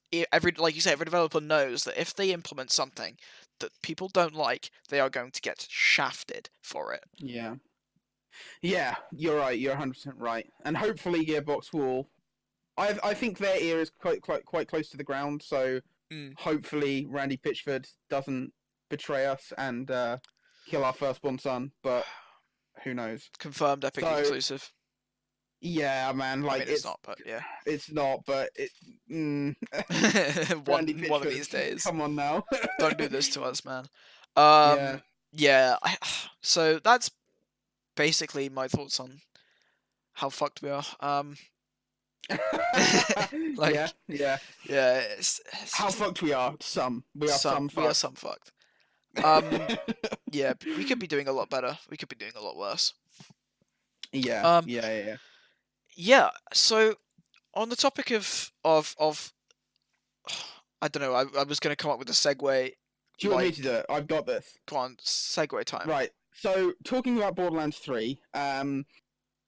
like you say, every developer knows that if they implement something that people don't like, they are going to get shafted for it. Yeah, you're right. You're 100% right. And hopefully Gearbox will. I think their ear is quite close to the ground, so hopefully Randy Pitchford doesn't betray us and kill our firstborn son. But who knows? Confirmed Epic exclusive. Yeah, man. Like I mean, it's not, but yeah, it's not. But it. one of these days. Come on now. Don't do this to us, man. Yeah. So that's basically my thoughts on how fucked we are. Like, yeah. It's how fucked we are. We are some fucked. We are some fucked. Yeah, we could be doing a lot better. We could be doing a lot worse. Yeah. Yeah. So, on the topic of I don't know. I was going to come up with a segue. Do you want me to do it? I've got this. Come on, segue time. Right. So, talking about Borderlands 3,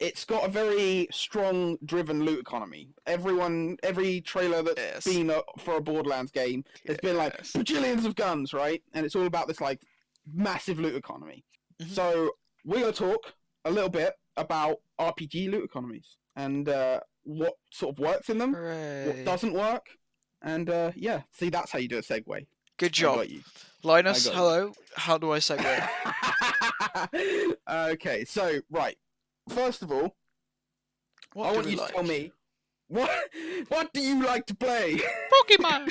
it's got a very strong driven loot economy. Every trailer that's been for a Borderlands game has been like bajillions of guns, right? And it's all about this like massive loot economy. So we're gonna talk a little bit about RPG loot economies and what sort of works in them, what doesn't work, and see, that's how you do a segue. Good I job. got you. Linus, got you. hello. How do I segue? Okay, so right. First of all, What I do want we you to like? tell me what do you like to play? Pokemon.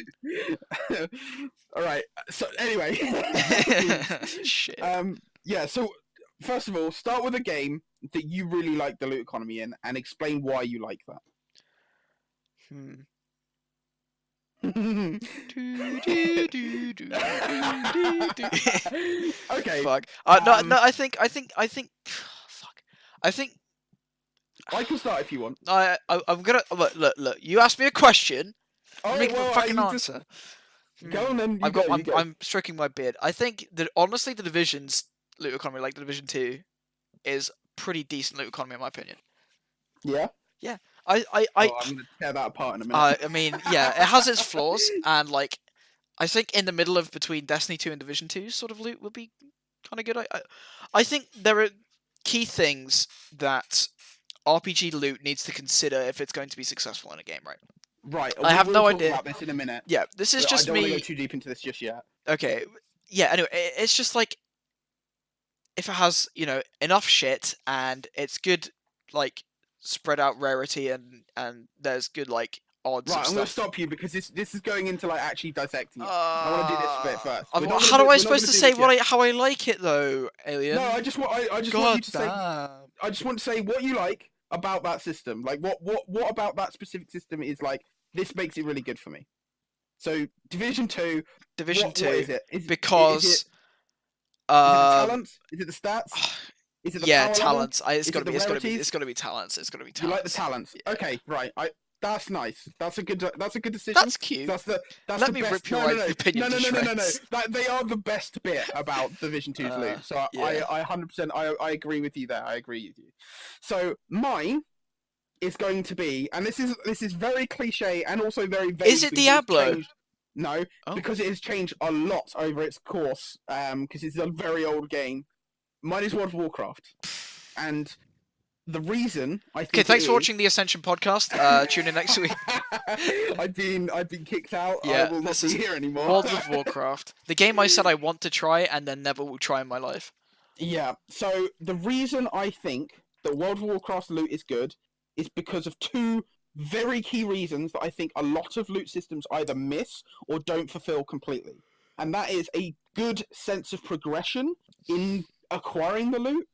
All right. So anyway, Shit. yeah. So first of all, start with a game that you really like the loot economy in, and explain why you like that. Hmm. Okay. Fuck. No. I think. Fuck. I think. I can start if you want. I'm gonna look. You asked me a question. All Let me right. give a Well, fucking you just answer. go on then. You I've got. go. You go. I'm stroking my beard. I think that honestly, the Division's loot economy, like the Division 2, is pretty decent loot economy in my opinion. Yeah. Yeah. Oh, I'm gonna tear that apart in a minute. I mean, yeah, it has its flaws, and like, I think in the middle of between Destiny 2 and Division 2 sort of loot would be kind of good. I think there are key things that RPG loot needs to consider if it's going to be successful in a game, right? Right. I have we'll no talk idea. about this in a minute. Yeah, this is But just I don't want to go me. too deep into this just yet. Okay. Yeah. Anyway, it's just like if it has enough shit and it's good, like spread out rarity and there's good like odds. Right, of I'm going stuff. to stop you because this is going into like actually dissecting it. I want to do this bit first. How do I supposed to say how I like it though, Alien? No, I just want you to say. I just want to say what you like about that system. Like what about that specific system is like this makes it really good for me. So Division 2. Division 2. What is it? Because is it the talents? Is it the stats? Is it the power talents. level? It's got to be talents. It's got to be talents. You like the talents? Yeah. Okay, right. That's nice. That's a good decision. That's cute. That's Let the me best. rip your opinion to shreds. They are the best bit about Division 2's loot. So yeah. I 100% I agree with you there. I agree with you. So mine is going to be, and this is very cliche and also very vague. Is it Diablo? No, because it has changed a lot over its course. Because it's a very old game. Mine is World of Warcraft, and the reason I think. Okay, thanks for watching the Ascension podcast. Tune in next week. I've been kicked out. Yeah, I will not be here anymore. World of Warcraft, the game I said I want to try and then never will try in my life. Yeah. So the reason I think that World of Warcraft loot is good is because of two very key reasons that I think a lot of loot systems either miss or don't fulfill completely, and that is a good sense of progression in acquiring the loot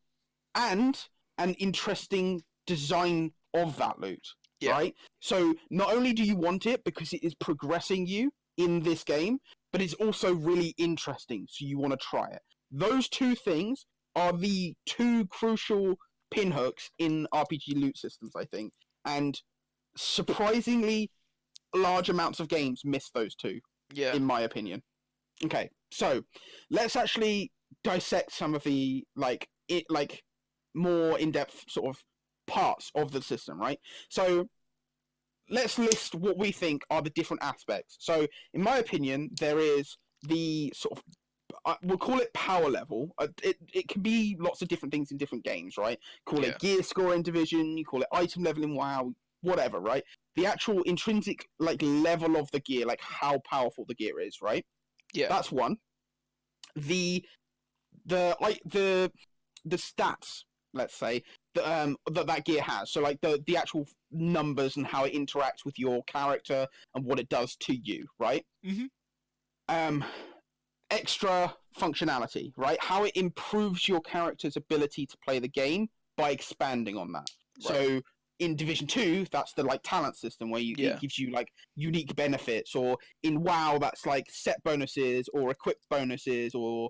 and an interesting design of that loot, right? So not only do you want it because it is progressing you in this game, but it's also really interesting, so you want to try it. Those two things are the two crucial pinhooks in RPG loot systems, I think, and surprisingly large amounts of games miss those two, in my opinion. Okay, so let's actually dissect some of the more in-depth sort of parts of the system, right? So let's list what we think are the different aspects. So in my opinion, there is the sort of we'll call it power level. It can be lots of different things in different games, right? Call it gear score in Division, you call it item level in WoW, whatever, right? The actual intrinsic like level of the gear, like how powerful the gear is, right? Yeah, that's one. The stats, let's say, that gear has. So like the actual numbers and how it interacts with your character and what it does to you, right? Mm-hmm. Extra functionality, right? How it improves your character's ability to play the game by expanding on that. Right. So in Division 2, that's the like talent system where it gives you like unique benefits, or in WoW that's like set bonuses or equipped bonuses or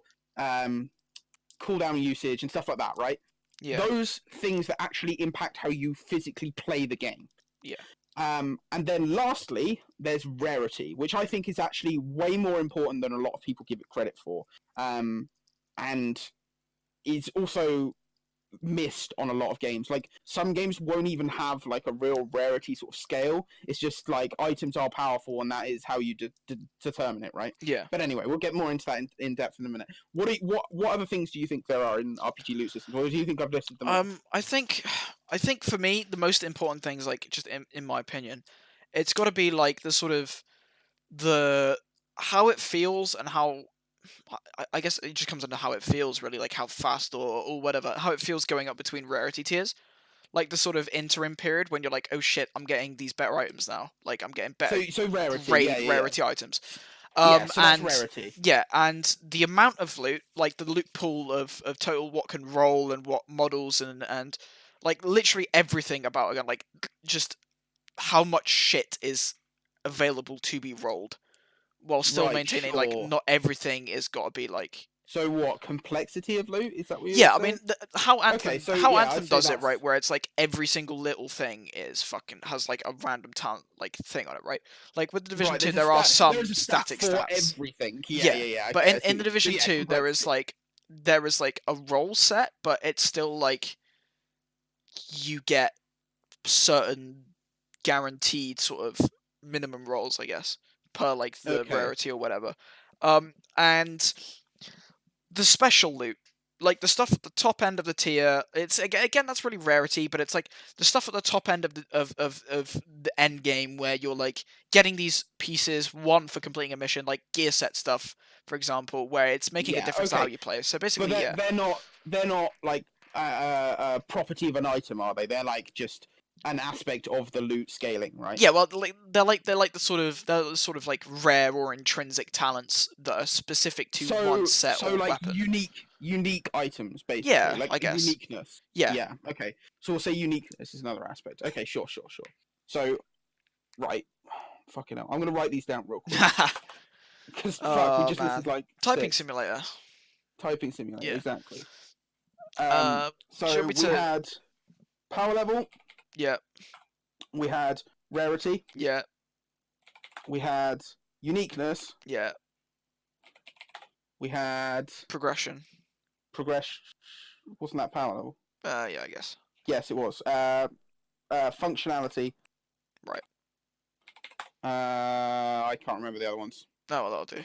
cooldown usage and stuff like that, right? Yeah. Those things that actually impact how you physically play the game. Yeah. And then lastly, there's rarity, which I think is actually way more important than a lot of people give it credit for. And is also missed on a lot of games. Like some games won't even have like a real rarity sort of scale. It's just like items are powerful and that is how you determine it, right? Yeah. But anyway, we'll get more into that in depth in a minute. What other things do you think there are in RPG loot systems, or do you think I've listed them all? I think for me the most important things, like just in my opinion, it's got to be like the sort of the how it feels and how I guess it just comes under how it feels really, like how fast or whatever, how it feels going up between rarity tiers. Like the sort of interim period when you're like, oh shit, I'm getting these better items now. Like I'm getting better So rarity, raid rarity items. Yeah, so that's And rarity. yeah, and the amount of loot, like the loot pool of total what can roll and what models and like literally everything about again, like just how much shit is available to be rolled, while still Right, maintaining like sure. not everything is got to be like. So what, complexity of loot? Is that what you're Yeah, I saying? mean how Okay, Anthem so how yeah, I'd Anthem say does it right, that's where it's like every single little thing is fucking has like a random talent like thing on it, right? Like with the Division right. 2, there are There some is a stat static for stats. everything. Yeah, Yeah, yeah, yeah. but Okay, I see in the what you mean. So Division yeah, 2 complexity. there is like a roll set, but it's still like you get certain guaranteed sort of minimum rolls, I guess, per like the Okay. rarity or whatever. And the special loot, like the stuff at the top end of the tier, it's again that's really rarity, but it's like the stuff at the top end of the end game where you're like getting these pieces, one for completing a mission, like gear set stuff, for example, where it's making a Yeah. difference to how Okay. you play. So But basically, yeah. they're not like property of an item, are they? They're like just an aspect of the loot scaling, right? Yeah, well, they're like the sort of like rare or intrinsic talents that are specific to one set So or like weapon. unique items, basically, Yeah, like I guess. uniqueness. Yeah. Yeah. Okay. So we'll say uniqueness is another aspect. Okay. Sure. Sure. Sure. So right. Fucking hell. I'm gonna write these down real quick because fuck, we Oh just listed man, like typing six. simulator. Typing simulator, Yeah. exactly. Do you want So me we to? had power level, Yeah, we had rarity, yeah, we had uniqueness, yeah. we had Progression. progression. Wasn't that power level? Yeah, I guess. Yes, it was. Functionality. Right. I can't remember the other ones. Oh, well, that'll do.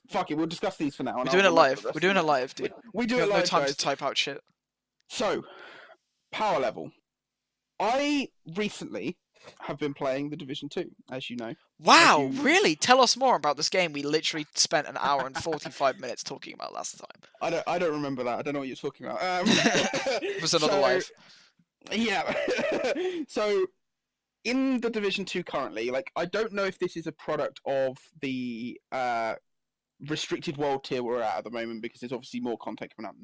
Fuck it, we'll discuss these for now. We're And doing I'll it remember the live. rest We're of doing it them. live, dude. We do We it have no live, time guys. to type out shit. So, power level. I recently have been playing the Division 2, as you know. Wow, really? Tell us more about this game we literally spent an hour and 45 minutes talking about last time. I don't remember that. I don't know what you're talking about. It was another life. Yeah. So in the Division 2 currently, like I don't know if this is a product of the restricted world tier we're at the moment because there's obviously more content coming up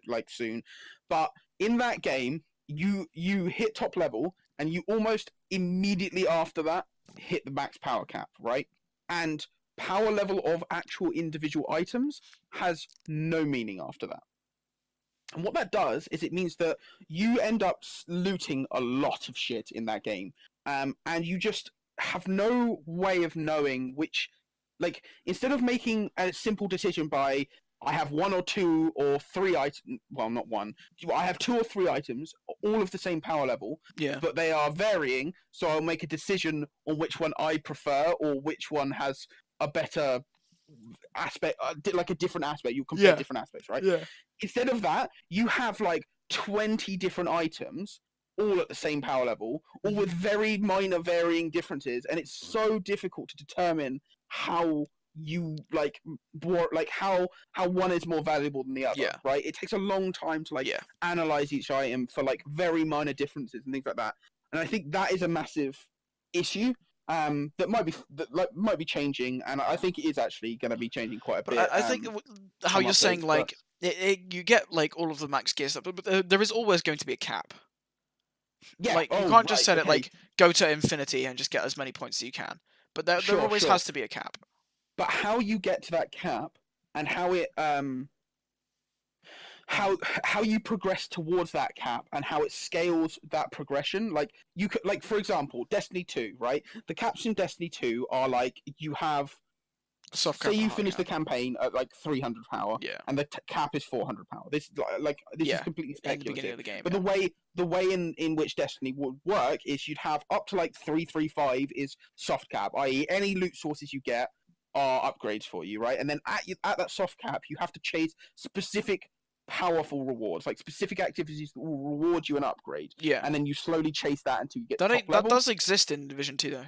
like soon. But in that game, you hit top level and you almost immediately after that hit the max power cap, right? And power level of actual individual items has no meaning after that. And what that does is it means that you end up looting a lot of shit in that game, and you just have no way of knowing which, like, instead of making a simple decision by I have one or two or three items. Well, not one. I have two or three items, all of the same power level, Yeah. but they are varying. So I'll make a decision on which one I prefer or which one has a better aspect, like a different aspect. You compare different aspects, right? Yeah. Instead of that, you have like 20 different items all at the same power level, all with very minor varying differences, and it's so difficult to determine how you like how one is more valuable than the other. Yeah. Right? It takes a long time to like analyze each item for like very minor differences and things like that. And I think that is a massive issue that might be changing, and I think it is actually going to be changing quite a But bit. I think how you're saying, like, you get like all of the max gear stuff, but there is always going to be a cap. Yeah. Like, you can't just set it like go to infinity and just get as many points as you can. But there always has to be a cap. But how you get to that cap and how it how you progress towards that cap and how it scales that progression, like you could, like for example, Destiny 2, right? The caps in Destiny 2 are like you have say you finish the campaign at like 300 power, and the cap is 400 power. This is completely speculative. In the beginning of the game, but the way in which Destiny would work is you'd have up to like 335 is soft cap, i.e., any loot sources you get are upgrades for you, right? And then at that soft cap, you have to chase specific powerful rewards, like specific activities that will reward you an upgrade. Yeah. And then you slowly chase that until you get to top level. That does exist in Division 2 though.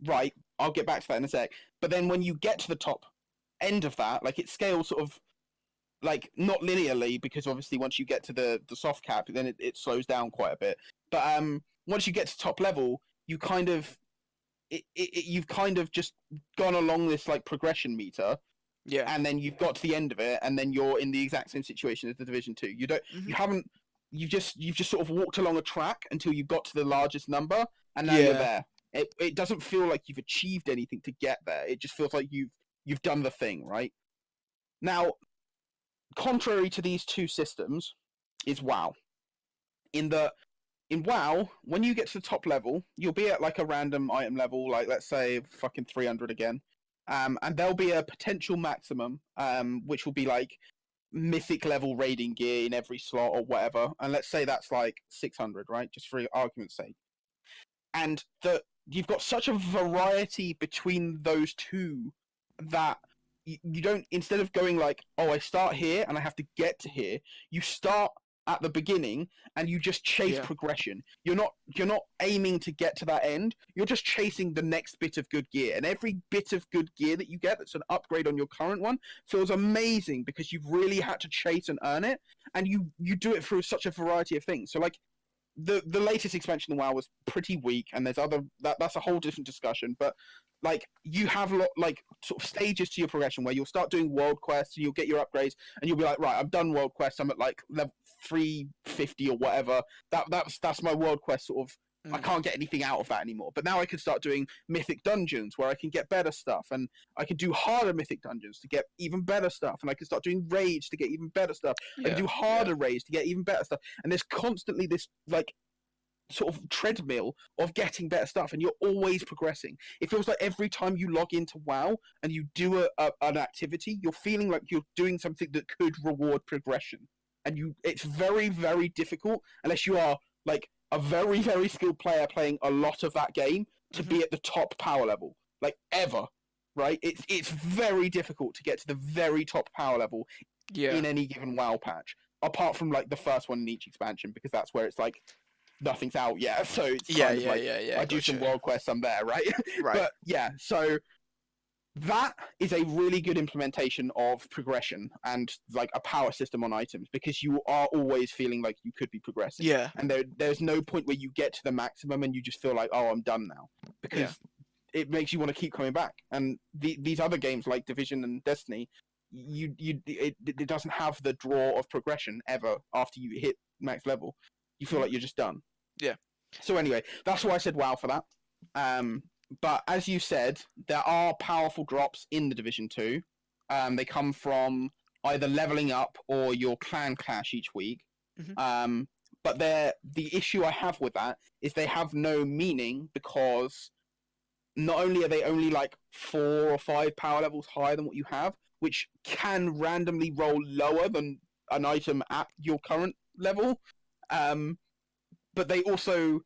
Right. I'll get back to that in a sec. But then when you get to the top end of that, like it scales sort of like not linearly, because obviously once you get to the soft cap, then it slows down quite a bit. But once you get to top level, you kind of you've kind of just gone along this like progression meter, Yeah. and then you've got to the end of it, and then you're in the exact same situation as the Division 2. You don't, you haven't, you've just sort of walked along a track until you got to the largest number, and now you're there. It doesn't feel like you've achieved anything to get there. It just feels like you've done the thing, right? Now, contrary to these two systems, is WoW. In WoW, when you get to the top level, you'll be at like a random item level, like let's say fucking 300 again. And there'll be a potential maximum, which will be like mythic level raiding gear in every slot or whatever. And let's say that's like 600, right? Just for argument's sake. And you've got such a variety between those two that you don't, instead of going like, oh, I start here and I have to get to here, you start at the beginning and you just chase progression. You're not aiming to get to that end. You're just chasing the next bit of good gear, and every bit of good gear that you get that's an upgrade on your current one feels amazing because you've really had to chase and earn it, and you do it through such a variety of things. So like the latest expansion in WoW was pretty weak, and there's other that's a whole different discussion, but like you have like sort of stages to your progression where you'll start doing world quests and you'll get your upgrades and you'll be like, right, I've done world quests, I'm at like level 350 or whatever. That's my world quest sort of. I can't get anything out of that anymore. But now I can start doing mythic dungeons where I can get better stuff, and I can do harder mythic dungeons to get even better stuff, and I can start doing raids to get even better stuff. I can do harder raids to get even better stuff. And there's constantly this like sort of treadmill of getting better stuff, and you're always progressing. It feels like every time you log into WoW and you do an activity, you're feeling like you're doing something that could reward progression. And it's very, very difficult unless you are like a very, very skilled player playing a lot of that game to be at the top power level, like ever, right? It's very difficult to get to the very top power level in any given WoW patch, apart from like the first one in each expansion, because that's where it's like nothing's out yet, so it's kind of like I do some world quests, I'm there, right? But yeah, so that is a really good implementation of progression and like a power system on items, because you are always feeling like you could be progressing. And there's no point where you get to the maximum and you just feel like, oh, I'm done now, because it makes you want to keep coming back. And these other games like Division and Destiny, it doesn't have the draw of progression ever after you hit max level. You feel like you're just done. So anyway, that's why I said WoW for that. But as you said, there are powerful drops in the Division 2. They come from either leveling up or your clan clash each week. But the issue I have with that is they have no meaning, because not only are they only like 4 or 5 power levels higher than what you have, which can randomly roll lower than an item at your current level, but they also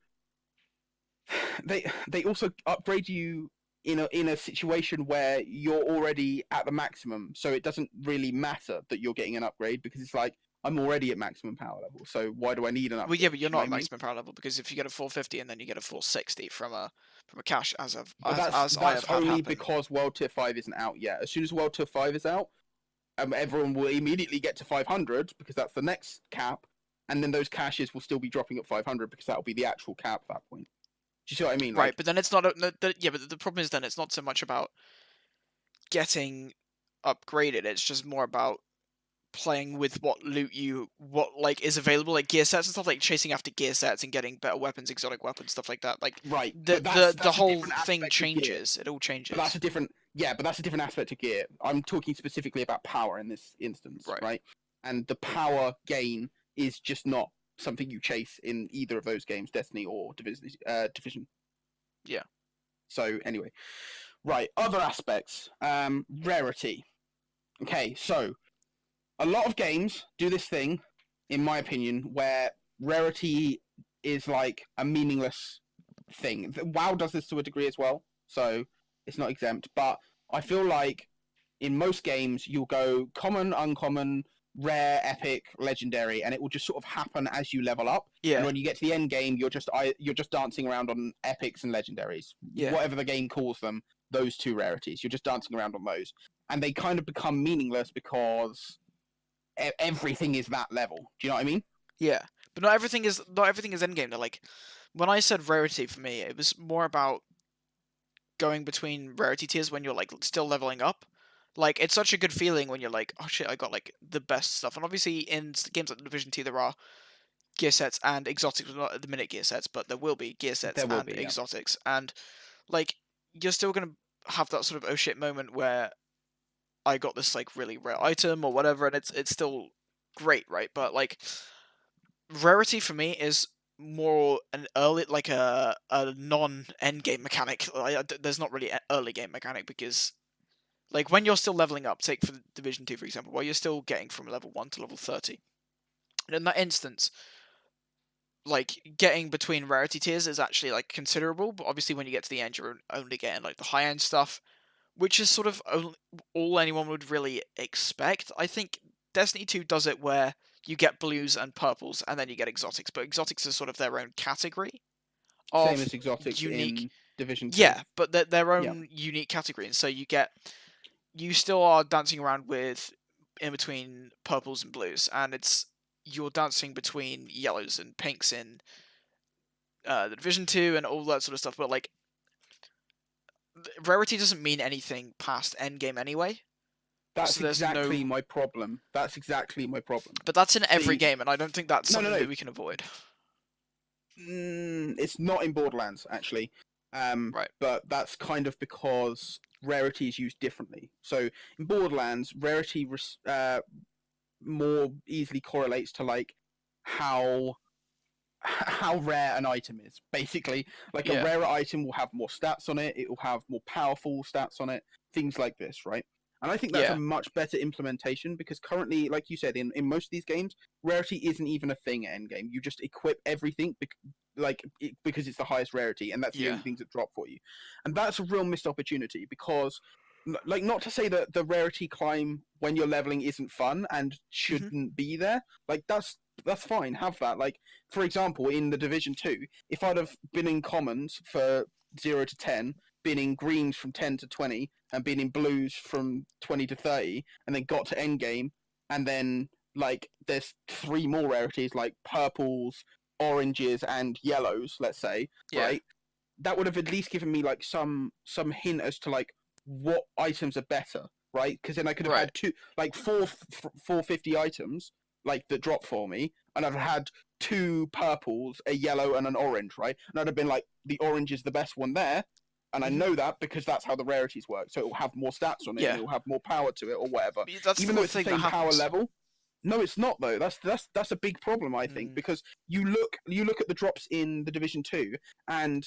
upgrade you in a situation where you're already at the maximum, so it doesn't really matter that you're getting an upgrade, because it's like, I'm already at maximum power level, so why do I need an upgrade? Well, yeah, but you're not at maximum power level, because if you get a 450 and then you get a 460 from a cache, that's only because World Tier 5 isn't out yet. As soon as World Tier 5 is out, everyone will immediately get to 500, because that's the next cap, and then those caches will still be dropping at 500, because that'll be the actual cap at that point. Do you see what I mean? Right, but then it's not. But the problem is then it's not so much about getting upgraded. It's just more about playing with what loot like is available, like gear sets and stuff, like chasing after gear sets and getting better weapons, exotic weapons, stuff like that. Like the whole thing changes. It all changes. But that's a different aspect of gear. I'm talking specifically about power in this instance, right? And the power gain is just not something you chase in either of those games, Destiny or Division. Yeah. So anyway, right, other aspects, rarity. Okay, so a lot of games do this thing, in my opinion, where rarity is like a meaningless thing. WoW does this to a degree as well, so it's not exempt. But I feel like in most games you'll go common, uncommon, rare, epic, legendary, and it will just sort of happen as you level up. And when you get to the end game, you're just dancing around on epics and legendaries, whatever the game calls them. those two rarities. You're just dancing around on those, and they kind of become meaningless because everything is that level. Do you know what I mean? Yeah, but not everything is endgame. Though, like when I said rarity for me, it was more about going between rarity tiers when you're like still leveling up. Like it's such a good feeling when you're like, oh shit, I got like the best stuff. And obviously in games like Division 2 there are gear sets and exotics, well, not at the minute gear sets, but there will be gear sets There will and be, yeah. exotics. And like you're still gonna have that sort of oh shit moment where I got this like really rare item or whatever, and it's still great, right? But like rarity for me is more an early, like a non end game mechanic. There's not really an early game mechanic because like when you're still leveling up, take for Division 2 for example, while you're still getting from level 1 to level 30. And in that instance, like getting between rarity tiers is actually like considerable, but obviously when you get to the end you're only getting like the high end stuff, which is sort of all anyone would really expect. I think Destiny 2 does it where you get blues and purples and then you get exotics, but exotics is sort of their own category Same of as exotics unique. in Division 2. Yeah, but they're their Yeah. own unique category, and so you still are dancing around with in between purples and blues, and you're dancing between yellows and pinks in the Division 2 and all that sort of stuff, but like rarity doesn't mean anything past endgame anyway. That's So there's exactly no, my problem. That's exactly my problem. but that's in every See, game, and I don't think that's no, no, something that no. we can avoid. It's not in Borderlands actually, Right. but that's kind of because rarity is used differently. So in Borderlands, rarity more easily correlates to like how how rare an item is. Basically, like a Yeah. rarer item will have more stats on it. It will have more powerful stats on it. Things like this, right? And I think that's a Yeah. much better implementation because currently, like you said, in most of these games, rarity isn't even a thing at endgame. You just equip everything because it's the highest rarity, and that's the Yeah. only things that drop for you. And that's a real missed opportunity because, like, not to say that the rarity climb when you're leveling isn't fun and shouldn't be there. Like, that's fine. Have that. Like, for example, in the Division 2, if I'd have been in commons for 0 to 10, been in greens from 10 to 20, and been in blues from 20 to 30, and then got to endgame, and then, like, there's 3 more rarities, like purples, oranges, and yellows, let's say, Yeah. right? That would have at least given me, like, some hint as to, like, what items are better, right? Because then I could have Right. had four 450 items, like, that drop for me, and I've had 2 purples, a yellow, and an orange, right? And I'd have been like, the orange is the best one there, and I know that because that's how the rarities work. So it will have more stats on it, and Yeah. it will have more power to it, or whatever. That's Even the though it's the thing that same power happens. level. No, it's not though. That's a big problem, I think, because you look at the drops in the Division 2, and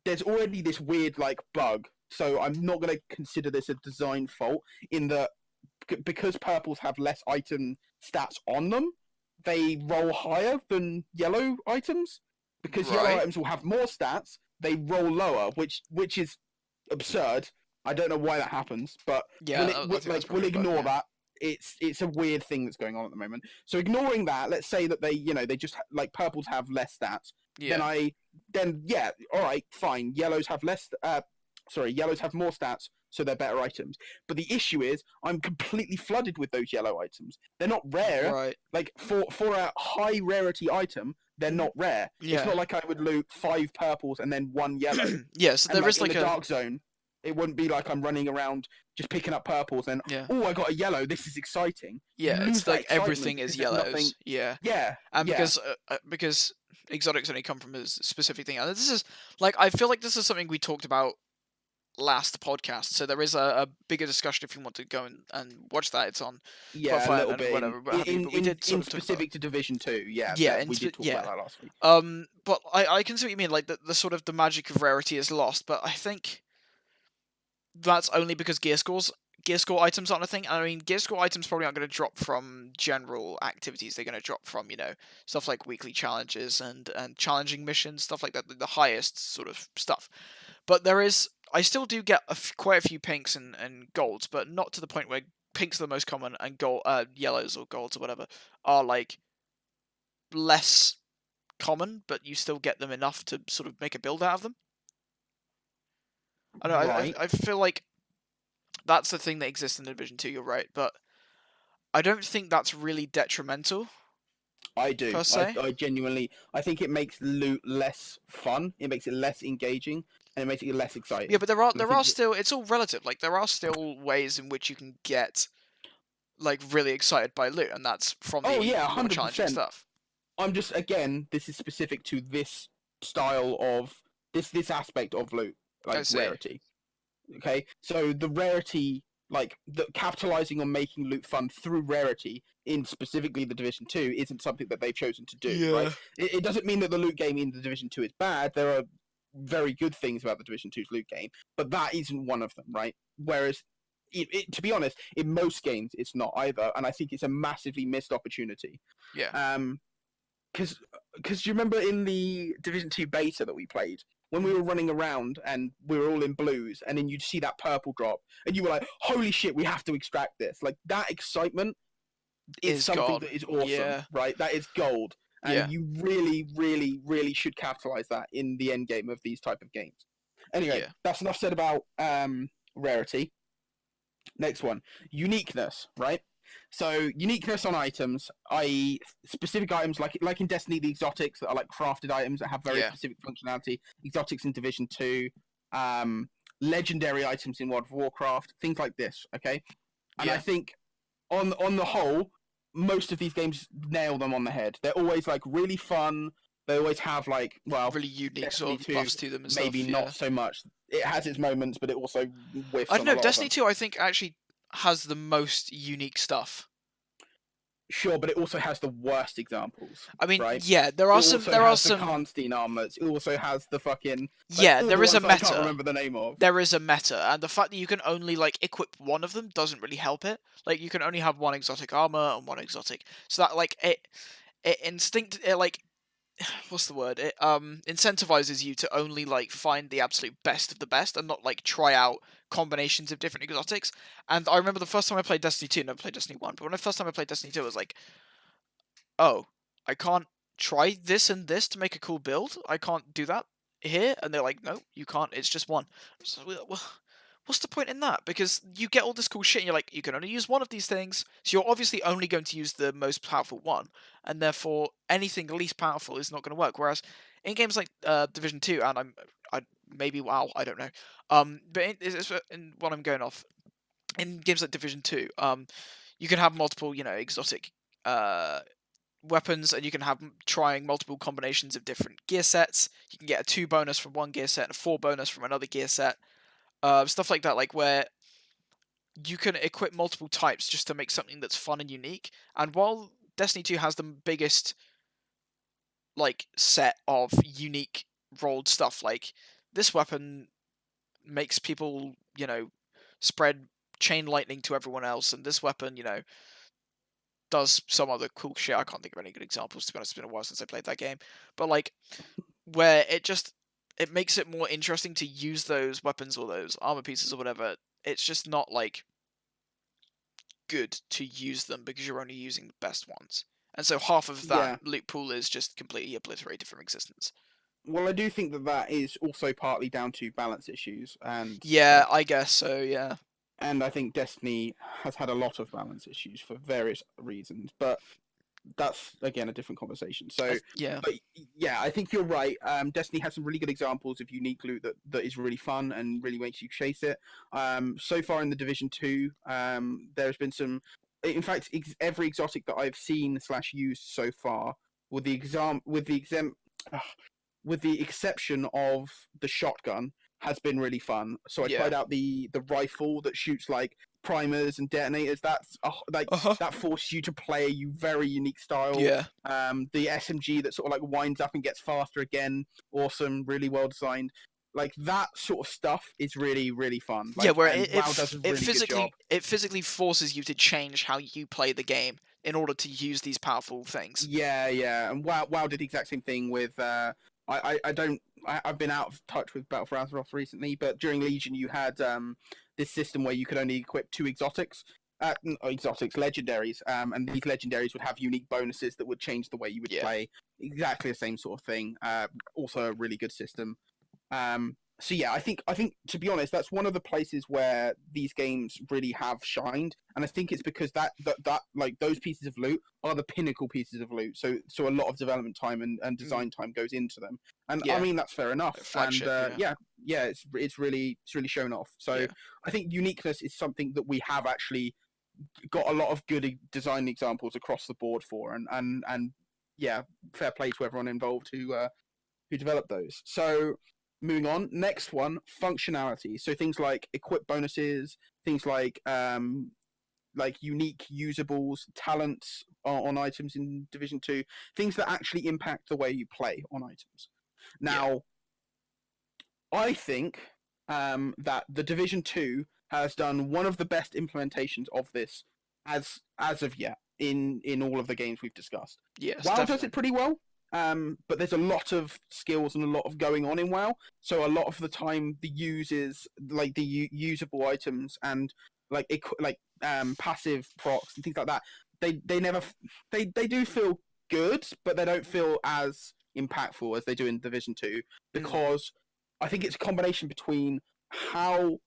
there's already this weird like bug. So I'm not going to consider this a design fault in that because purples have less item stats on them, they roll higher than yellow items. Because yellow Right. items will have more stats, they roll lower, which is absurd. I don't know why that happens, but Yeah, I think that's we'll probably a bug. ignore Yeah. that. It's a weird thing that's going on at the moment. So ignoring that, let's say that they just like purples have less stats. Yeah. Then yeah, all right, fine. Yellows have yellows have more stats, so they're better items. But the issue is, I'm completely flooded with those yellow items. They're not rare. Right. Like for a high rarity item, they're not rare. It's Yeah. not like I would loot 5 purples and then 1 yellow. Yeah. So And there like is in like the a dark zone, it wouldn't be like I'm running around just picking up purples and yeah. oh, I got a yellow. This is exciting. Yeah. You lose It's that like excitement everything because is there's nothing. yellows. Yeah. Yeah, And yeah, because exotics only come from a specific thing. And this is like I feel like this is something we talked about last podcast. So there is a bigger discussion if you want to go and watch that. It's on yeah. A Spotify little and bit whatever, what have you. But we did sort in of talk about specific to Division 2. Yeah, yeah, that we did talk yeah. about that last week. But I can see what you mean. Like the sort of the magic of rarity is lost. But I think that's only because gear score items aren't a thing. I mean, gear score items probably aren't going to drop from general activities. They're going to drop from stuff like weekly challenges and challenging missions, stuff like that, the highest sort of stuff. But I still do get quite a few pinks and golds, but not to the point where pinks are the most common and yellows or golds or whatever are like less common, but you still get them enough to sort of make a build out of them. I know. Right. I feel like that's the thing that exists in Division 2. You're right, but I don't think that's really detrimental I do. per se. I genuinely. I think it makes loot less fun. It makes it less engaging, and it makes it less Yeah, exciting. but And I there are think. still, it's all relative. Like there are still ways in which you can get like really excited by loot, and that's from Oh the yeah, more hundred challenging percent. stuff. I'm just again. This is specific to this style of this aspect of loot, I like see. rarity. Okay, so the rarity, like the capitalizing on making loot fun through rarity in specifically the Division 2 isn't something that they've chosen to do, right? Yeah. It doesn't mean that the loot game in the Division 2 is bad. There are very good things about the Division 2's loot game, but that isn't one of them, right? Whereas, to be honest, in most games it's not either, and I think it's a massively missed opportunity. Yeah. Because you remember in the Division 2 beta that we played, when we were running around and we were all in blues, and then you'd see that purple drop, and you were like, "Holy shit, we have to extract this!" Like that excitement is Is something God. that is awesome, Yeah. right? That is gold, Yeah. and you really, really, really should capitalize that in the end game of these type of games. Anyway, Yeah. that's enough said about rarity. Next one, uniqueness, right? So uniqueness on items, i.e., specific items like in Destiny, the exotics that are like crafted items that have very Yeah. specific functionality. Exotics in Division 2, legendary items in World of Warcraft, things like this. Okay, and I Yeah. think on the whole, most of these games nail them on the head. They're always like really fun. They always have like, well, Really unique Destiny sort of 2 buffs to them and maybe stuff. not Yeah. so much. It has its moments, but it also I whiffs don't on a know. lot of Destiny them. 2, I think, actually has the most unique stuff. Sure, but it also has the worst examples, I mean, right? yeah, It also there are has the some. Karnstein armors. It also has the fucking like Yeah, all the there is a ones that I can't meta. remember the name of. There is a meta, and the fact that you can only like equip one of them doesn't really help it. Like you can only have one exotic armor and one exotic, so that like it like what's the word? It incentivizes you to only like find the absolute best of the best and not like try out combinations of different exotics. And I remember the first time I played Destiny 2, never played Destiny 1, but when the first time I played Destiny 2, I was like, oh, I can't try this and this to make a cool build. I can't do that here. And they're like, no, you can't. It's just one. So, well, what's the point in that? Because you get all this cool shit and you're like, you can only use one of these things. So you're obviously only going to use the most powerful one. And therefore, anything least powerful is not going to work. Whereas in games like Division 2, and I maybe WoW, I don't know. But in what I'm going off, in games like Division 2, you can have multiple, exotic weapons, and you can have trying multiple combinations of different gear sets. You can get a 2 bonus from one gear set and a 4 bonus from another gear set. Stuff like that, like where you can equip multiple types just to make something that's fun and unique. And while Destiny 2 has the biggest like set of unique rolled stuff, like this weapon makes people, spread chain lightning to everyone else, and this weapon, does some other cool shit. I can't think of any good examples, to be honest. It's been a while since I played that game. But like where it makes it more interesting to use those weapons or those armor pieces or whatever. It's just not like good to use them because you're only using the best ones. And so half of that Yeah. loot pool is just completely obliterated from existence. Well, I do think that is also partly down to balance issues, and Yeah, I guess so, yeah. I think Destiny has had a lot of balance issues for various reasons, but that's again a different conversation. So, Yeah. but yeah, I think you're right. Destiny has some really good examples of unique loot that is really fun and really makes you chase it. So far in the Division 2, there's been some. In fact, every exotic that I've seen / used so far, with the with the exception of the shotgun, has been really fun. So I Yeah. tried out the rifle that shoots like primers and detonators. That's like Uh-huh. that forces you to play a very unique style. Yeah. The SMG that sort of like winds up and gets faster again, awesome, really well designed. Like that sort of stuff is really really fun. Yeah, Like, where and WoW does a really good job. it physically forces you to change how you play the game in order to use these powerful things. Yeah, yeah, and WoW did the exact same thing with. I don't. I've been out of touch with Battle for Azeroth recently, but during Legion you had this system where you could only equip 2 exotics. Exotics, legendaries, and these legendaries would have unique bonuses that would change the way you would Yeah. play. Exactly the same sort of thing. Also a really good system. So yeah, I think to be honest, that's one of the places where these games really have shined, and I think it's because that like those pieces of loot are the pinnacle pieces of loot. So a lot of development time and Mm, design time goes into them, and I yeah, mean that's fair like enough. And flagship. Yeah, yeah, it's really shown off. So yeah, I think uniqueness is something that we have actually got a lot of good design examples across the board for, and yeah, fair play to everyone involved who developed those. So moving on, next one, functionality. So things like equip bonuses, things like unique usables, talents on items in Division 2, things that actually impact the way you play on items. yeah, Now, I think that the Division 2 has done one of the best implementations of this as of yet in all of the games we've discussed. yes, WoW does definitely. it pretty well, but there's a lot of skills and a lot of going on in WoW. So a lot of the time, the uses like the usable items and passive procs and things like that, they never they do feel good, but they don't feel as impactful as they do in Division 2 Mm, because I think it's a combination between how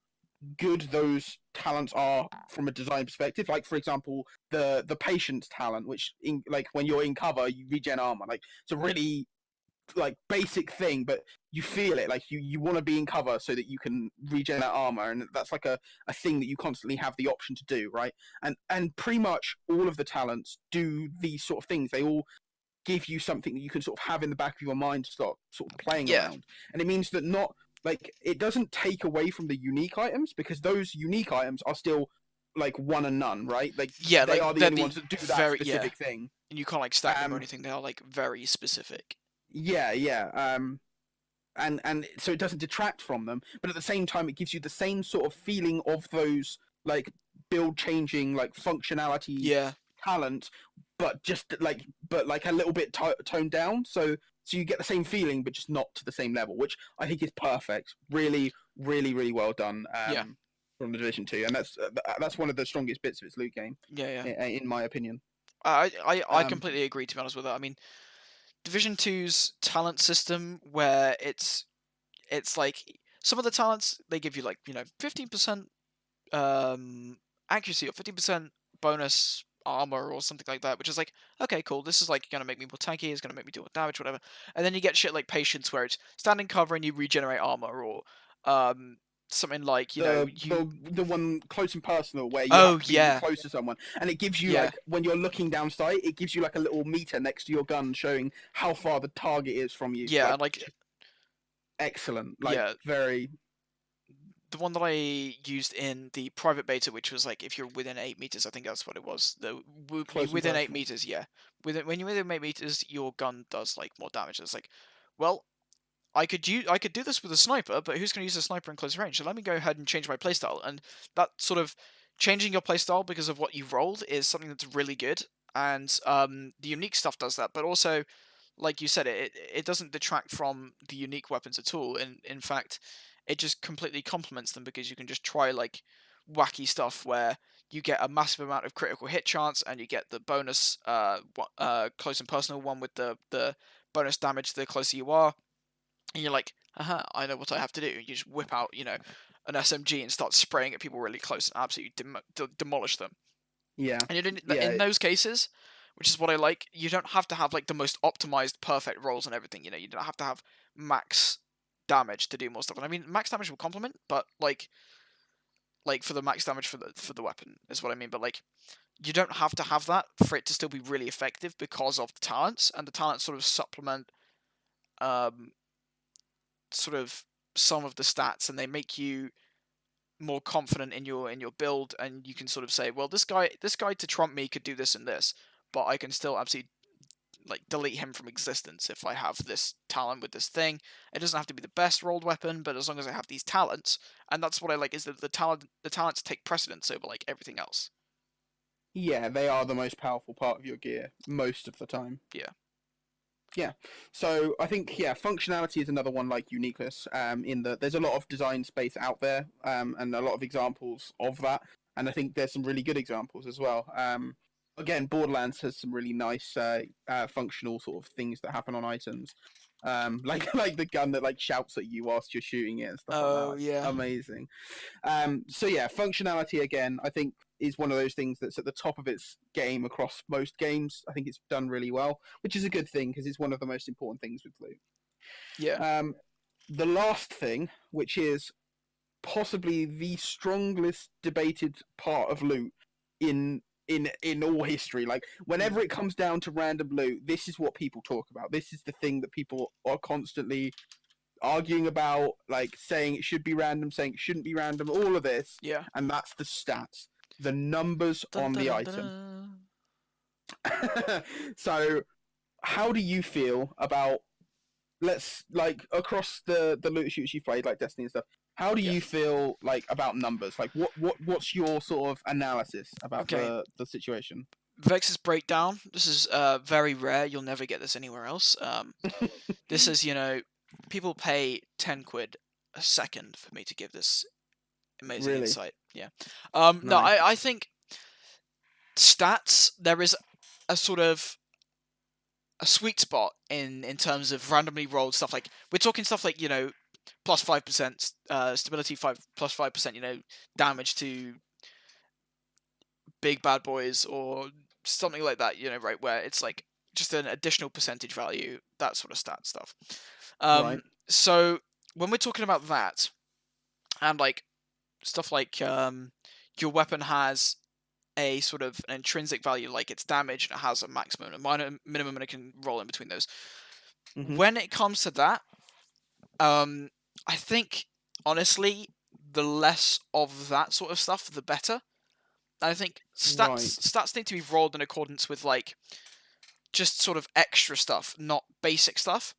good those talents are from a design perspective. Like for example, the patience talent, which like when you're in cover, you regen armor. Like it's a really like basic thing, but you feel it. Like you want to be in cover so that you can regen that armor, and that's like a thing that you constantly have the option to do, right? And pretty much all of the talents do these sort of things. They all give you something that you can sort of have in the back of your mind to start sort of playing yeah, around. And it means that not like it doesn't take away from the unique items because those unique items are still like one and none, right? Like yeah. they Like are the they're only the ones that do that very yeah, specific thing. and you can't like stack them or Um anything. They are like very specific. yeah. And so it doesn't detract from them, but at the same time it gives you the same sort of feeling of those like build changing like functionality Yeah, talent, but like a little bit toned down. So you get the same feeling, but just not to the same level, which I think is perfect. Really, really, really well done yeah, from the Division 2, and that's one of the strongest bits of its loot game, yeah, yeah. in my opinion. I Um, completely agree. To be honest with that, I mean, Division Two's talent system, where it's like some of the talents they give you like 15% um accuracy or 15% bonus armor or something like that, which is like, okay, cool, this is like gonna make me more tanky, it's gonna make me do more damage, whatever. And then you get shit like patience, where it's standing cover and you regenerate armor, or um something like the you. the the one close and personal where you have Oh to be really yeah, close to someone, and it gives you yeah, like when you're looking down sight, it gives you like a little meter next to your gun showing how far the target is from you. yeah, Like and like excellent, like yeah, very the one that I used in the private beta, which was like if you're within 8 meters, I think that's what it was. close and Within eight personal. meters, yeah. When you're within 8 meters, your gun does like more damage. It's like, well, I could do this with a sniper, but who's going to use a sniper in close range? So let me go ahead and change my playstyle. And that sort of changing your playstyle because of what you've rolled is something that's really good. And the unique stuff does that, but also, like you said, it doesn't detract from the unique weapons at all. In fact, it just completely complements them because you can just try like wacky stuff where you get a massive amount of critical hit chance and you get the bonus close and personal one with the bonus damage the closer you are, and you're like, aha, I know what I have to do. You just whip out, an SMG and start spraying at people really close and absolutely demolish them. Yeah, And in yeah, those cases, which is what I like, you don't have to have like the most optimized, perfect rolls and everything. You don't have to have max damage to do more stuff. And I mean, max damage will complement, but like for the max damage for the weapon is what I mean. But like, you don't have to have that for it to still be really effective because of the talents, and the talents sort of supplement um sort of some of the stats, and they make you more confident in your build, and you can sort of say, well, this guy to trump me could do this and this, but I can still absolutely like delete him from existence if I have this talent with this thing. It doesn't have to be the best rolled weapon, but as long as I have these talents, and that's what I like, is that the talents take precedence over like everything else. yeah. They are the most powerful part of your gear most of the time. Yeah. Yeah. So I think yeah, functionality is another one like uniqueness. In that there's a lot of design space out there, and a lot of examples of that. And I think there's some really good examples as well. Again, Borderlands has some really nice functional sort of things that happen on items. like the gun that like shouts at you whilst you're shooting it and stuff like that. Oh yeah. Amazing. So yeah, functionality again, I think is one of those things that's at the top of its game across most games. I think it's done really well, which is a good thing because it's one of the most important things with loot. Yeah. The last thing, which is possibly the strongest debated part of loot in all history. Like whenever it comes down to random loot, this is what people talk about. This is the thing that people are constantly arguing about, like saying it should be random, saying it shouldn't be random, all of this. Yeah. And that's the stats, the numbers Dun, on dun, the dun, item. dun. So how do you feel about, let's like across the loot shooters you've played, like Destiny and stuff, how do Yeah. you feel like about numbers? Like what's your sort of analysis about Okay. the situation? Vex's breakdown. This is very rare. You'll never get this anywhere else. This is, people pay 10 quid a second for me to give this amazing Really? insight. Yeah. No, Nice. I think stats, there is a sort of a sweet spot in terms of randomly rolled stuff. Like we're talking stuff like plus 5% stability, plus 5% damage to big bad boys or something like that. Right, where it's like just an additional percentage value, that sort of stat stuff. Right. So when we're talking about that and like stuff like your weapon has a sort of an intrinsic value, like its damage, and it has a maximum and minimum, and it can roll in between those. Mm-hmm. When it comes to that, I think honestly, the less of that sort of stuff, the better. I think stats need to be rolled in accordance with like just sort of extra stuff, not basic stuff.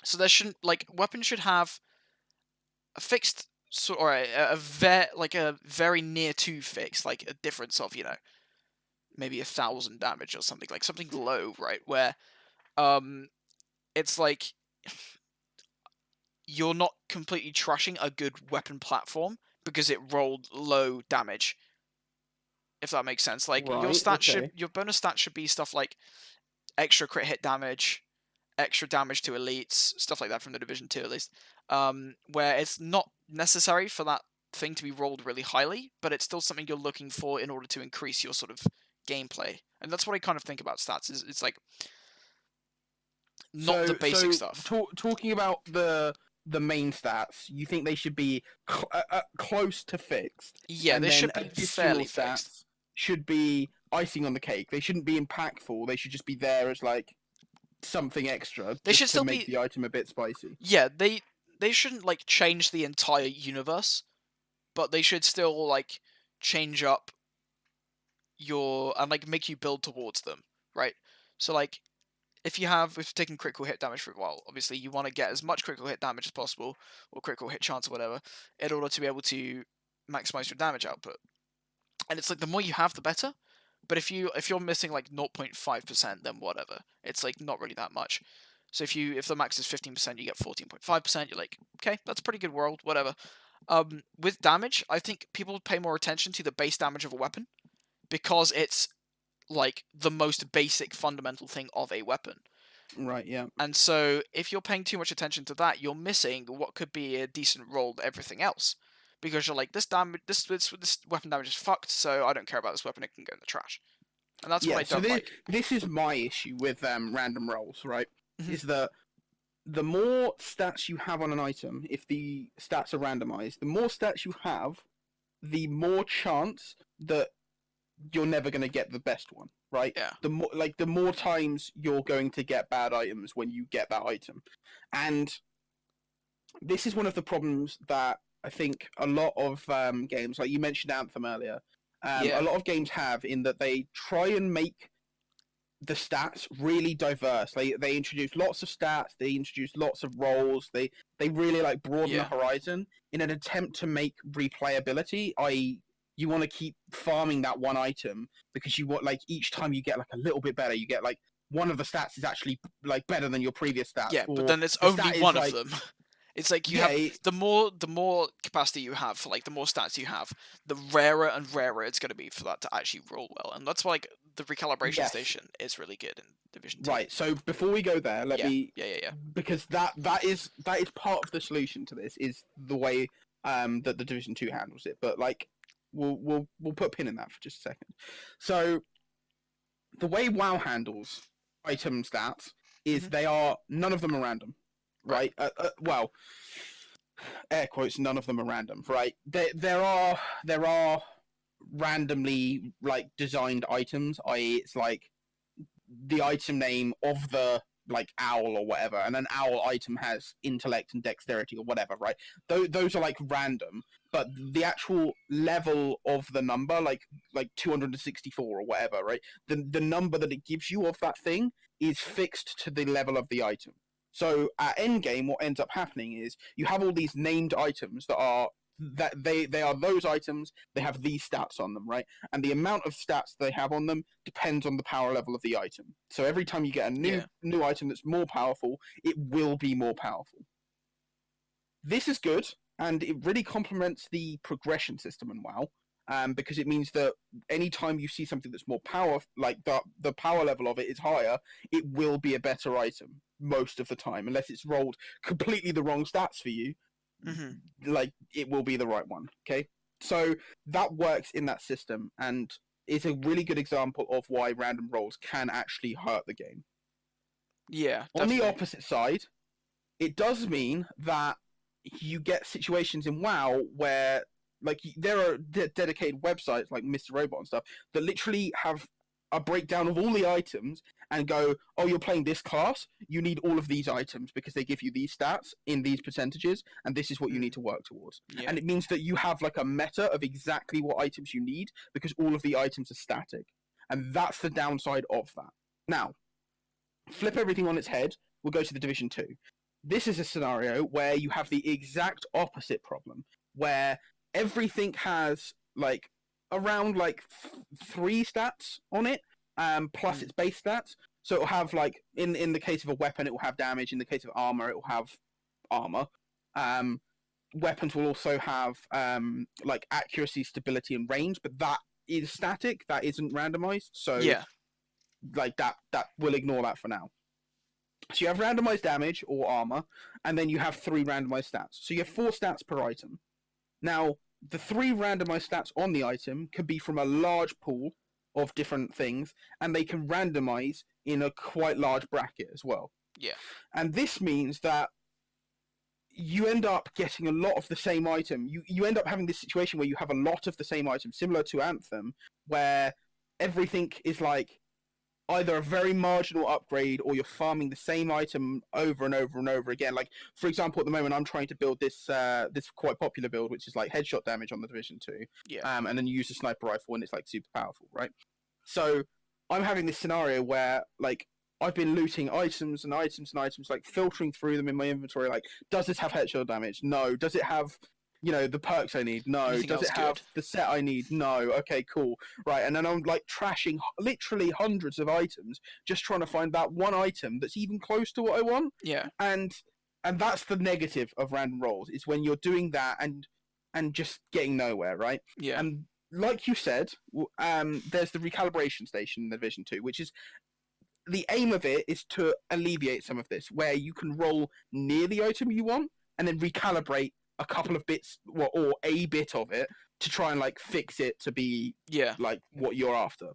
So there shouldn't, like, weapons should have a fixed sort, or a very near to fixed, like a difference of maybe 1,000 damage or something, like something low, right? Where it's like you're not completely trashing a good weapon platform because it rolled low damage. If that makes sense, like your bonus stats should be stuff like extra crit hit damage, extra damage to elites, stuff like that from the Division 2 at least, where it's not necessary for that thing to be rolled really highly, but it's still something you're looking for in order to increase your sort of gameplay. And that's what I kind of think about stats, is it's like not the basic stuff. Talking about the main stats, you think they should be close to fixed? Yeah, and they then should be fairly stats fixed. should be icing on the cake. They shouldn't be impactful. They should just be there as like something extra. They should still make the item a bit spicy. Yeah, they shouldn't like change the entire universe, but they should still like change up and like make you build towards them, right? So like if you're taking critical hit damage for a while, obviously you want to get as much critical hit damage as possible, or critical hit chance or whatever, in order to be able to maximize your damage output. And it's like the more you have, the better. But if you're missing like 0.5%, then whatever. It's like not really that much. So if the max is 15%, you get 14.5%. You're like, okay, that's a pretty good world. Whatever. With damage, I think people pay more attention to the base damage of a weapon because it's like the most basic fundamental thing of a weapon. Right. Yeah. And so if you're paying too much attention to that, you're missing what could be a decent roll to everything else. Because you're like, this weapon damage is fucked, so I don't care about this weapon, it can go in the trash. And that's what I don't like. This is my issue with random rolls, right? Mm-hmm. Is that the more stats you have on an item, if the stats are randomized, the more stats you have, the more chance that you're never going to get the best one, right? Yeah. The more times you're going to get bad items when you get that item. And this is one of the problems that I think a lot of games, like you mentioned Anthem earlier, a lot of games have, in that they try and make the stats really diverse. They introduce lots of stats, they introduce lots of roles, they really like broaden the horizon in an attempt to make replayability, i.e. you want to keep farming that one item because you want, like, each time you get like a little bit better, you get like one of the stats is actually like better than your previous stats. Yeah, but then it's only one of them. It's like you have the more capacity you have for like the more stats you have, the rarer and rarer it's going to be for that to actually roll well. And that's why, like, the recalibration Yes. station is really good in Division 2. Right. So before we go there, let me Yeah. because that is part of the solution to this is the way that the Division 2 handles it. But like we'll put a pin in that for just a second. So the way WoW handles item stats is none of them are random, right? Well, air quotes, none of them are random, right? There are randomly like designed items, i.e., it's like the item name of the like owl or whatever, and an owl item has intellect and dexterity or whatever, right? Those are like random, but the actual level of the number, like 264 or whatever, right? The number that it gives you of that thing is fixed to the level of the item. So at endgame, what ends up happening is you have all these named items that they are those items. They have these stats on them, right? And the amount of stats they have on them depends on the power level of the item. So every time you get a new item that's more powerful, it will be more powerful. This is good, and it really complements the progression system in WoW. Because it means that anytime you see something that's more power, like the power level of it is higher, it will be a better item most of the time, unless it's rolled completely the wrong stats for you. Like it will be the right one. Okay, so that works in that system, and is a really good example of why random rolls can actually hurt the game. Yeah. On the opposite side, it does mean that you get situations in WoW where like there are dedicated websites like Mr. Robot and stuff that literally have a breakdown of all the items and go, oh, you're playing this class, you need all of these items because they give you these stats in these percentages, and this is what you need to work towards. Yeah. And it means that you have like a meta of exactly what items you need because all of the items are static. And that's the downside of that. Now, flip everything on its head, we'll go to the Division 2. This is a scenario where you have the exact opposite problem, where everything has like around like 3 stats on it, plus its base stats. So it'll have like in the case of a weapon, it will have damage. In the case of armor, it will have armor. Weapons will also have like accuracy, stability, and range, but that is static. That isn't randomized. So like that we'll ignore that for now. So you have randomized damage or armor, and then you have 3 randomized stats. So you have 4 stats per item. Now, the 3 randomized stats on the item can be from a large pool of different things, and they can randomize in a quite large bracket as well. Yeah. And this means that you end up getting a lot of the same item. You end up having this situation where you have a lot of the same item, similar to Anthem, where everything is like either a very marginal upgrade or you're farming the same item over and over and over again. Like, for example, at the moment I'm trying to build this this quite popular build, which is like headshot damage on the Division 2. Yeah. And then you use a sniper rifle and it's like super powerful, right? So I'm having this scenario where like I've been looting items and items and items, like filtering through them in my inventory. Like, does this have headshot damage? No. Does it have, you know, the perks I need? No. Anything Does it have good? the set I need? No. Okay, cool. Right, and then I'm like trashing literally hundreds of items, just trying to find that one item that's even close to what I want. Yeah. And that's the negative of random rolls, is when you're doing that and just getting nowhere, right? Yeah. And like you said, there's the recalibration station in the Division 2, which is the aim of it is to alleviate some of this, where you can roll near the item you want and then recalibrate a couple of bits or a bit of it to try and like fix it to be like what you're after.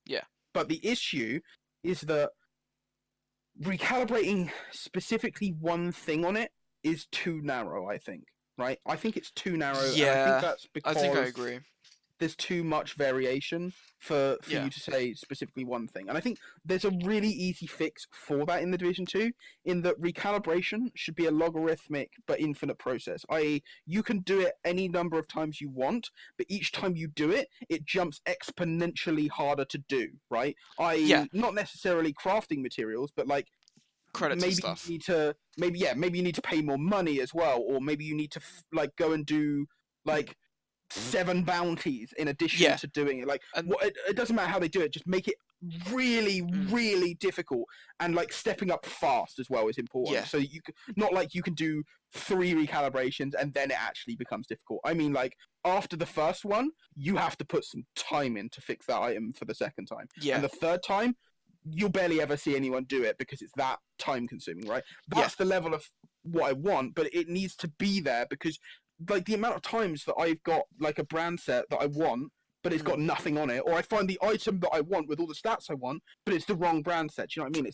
Yeah. But the issue is that recalibrating specifically one thing on it is too narrow, I think. Right? I think it's too narrow. Yeah. And I think that's because I think I agree. there's too much variation for you to say specifically one thing. And I think there's a really easy fix for that in the Division 2, in that recalibration should be a logarithmic but infinite process, i.e. you can do it any number of times you want, but each time you do it, it jumps exponentially harder to do, right? i.e. not necessarily crafting materials, but like credits maybe and stuff. you need to maybe you need to pay more money as well, or maybe you need to like go and do like 7 bounties in addition Yeah, to doing it. Like, and what? It doesn't matter how they do it. Just make it really, really difficult, and like stepping up fast as well is important. yeah, So not like you can do 3 recalibrations and then it actually becomes difficult. I mean, like after the first one, you have to put some time in to fix that item for the second time, and yeah, the third time, you'll barely ever see anyone do it because it's that time consuming, right? yeah, That's the level of what I want, but it needs to be there because like the amount of times that I've got like a brand set that I want, but it's got nothing on it, or I find the item that I want with all the stats I want, but it's the wrong brand set. Do you know what I mean?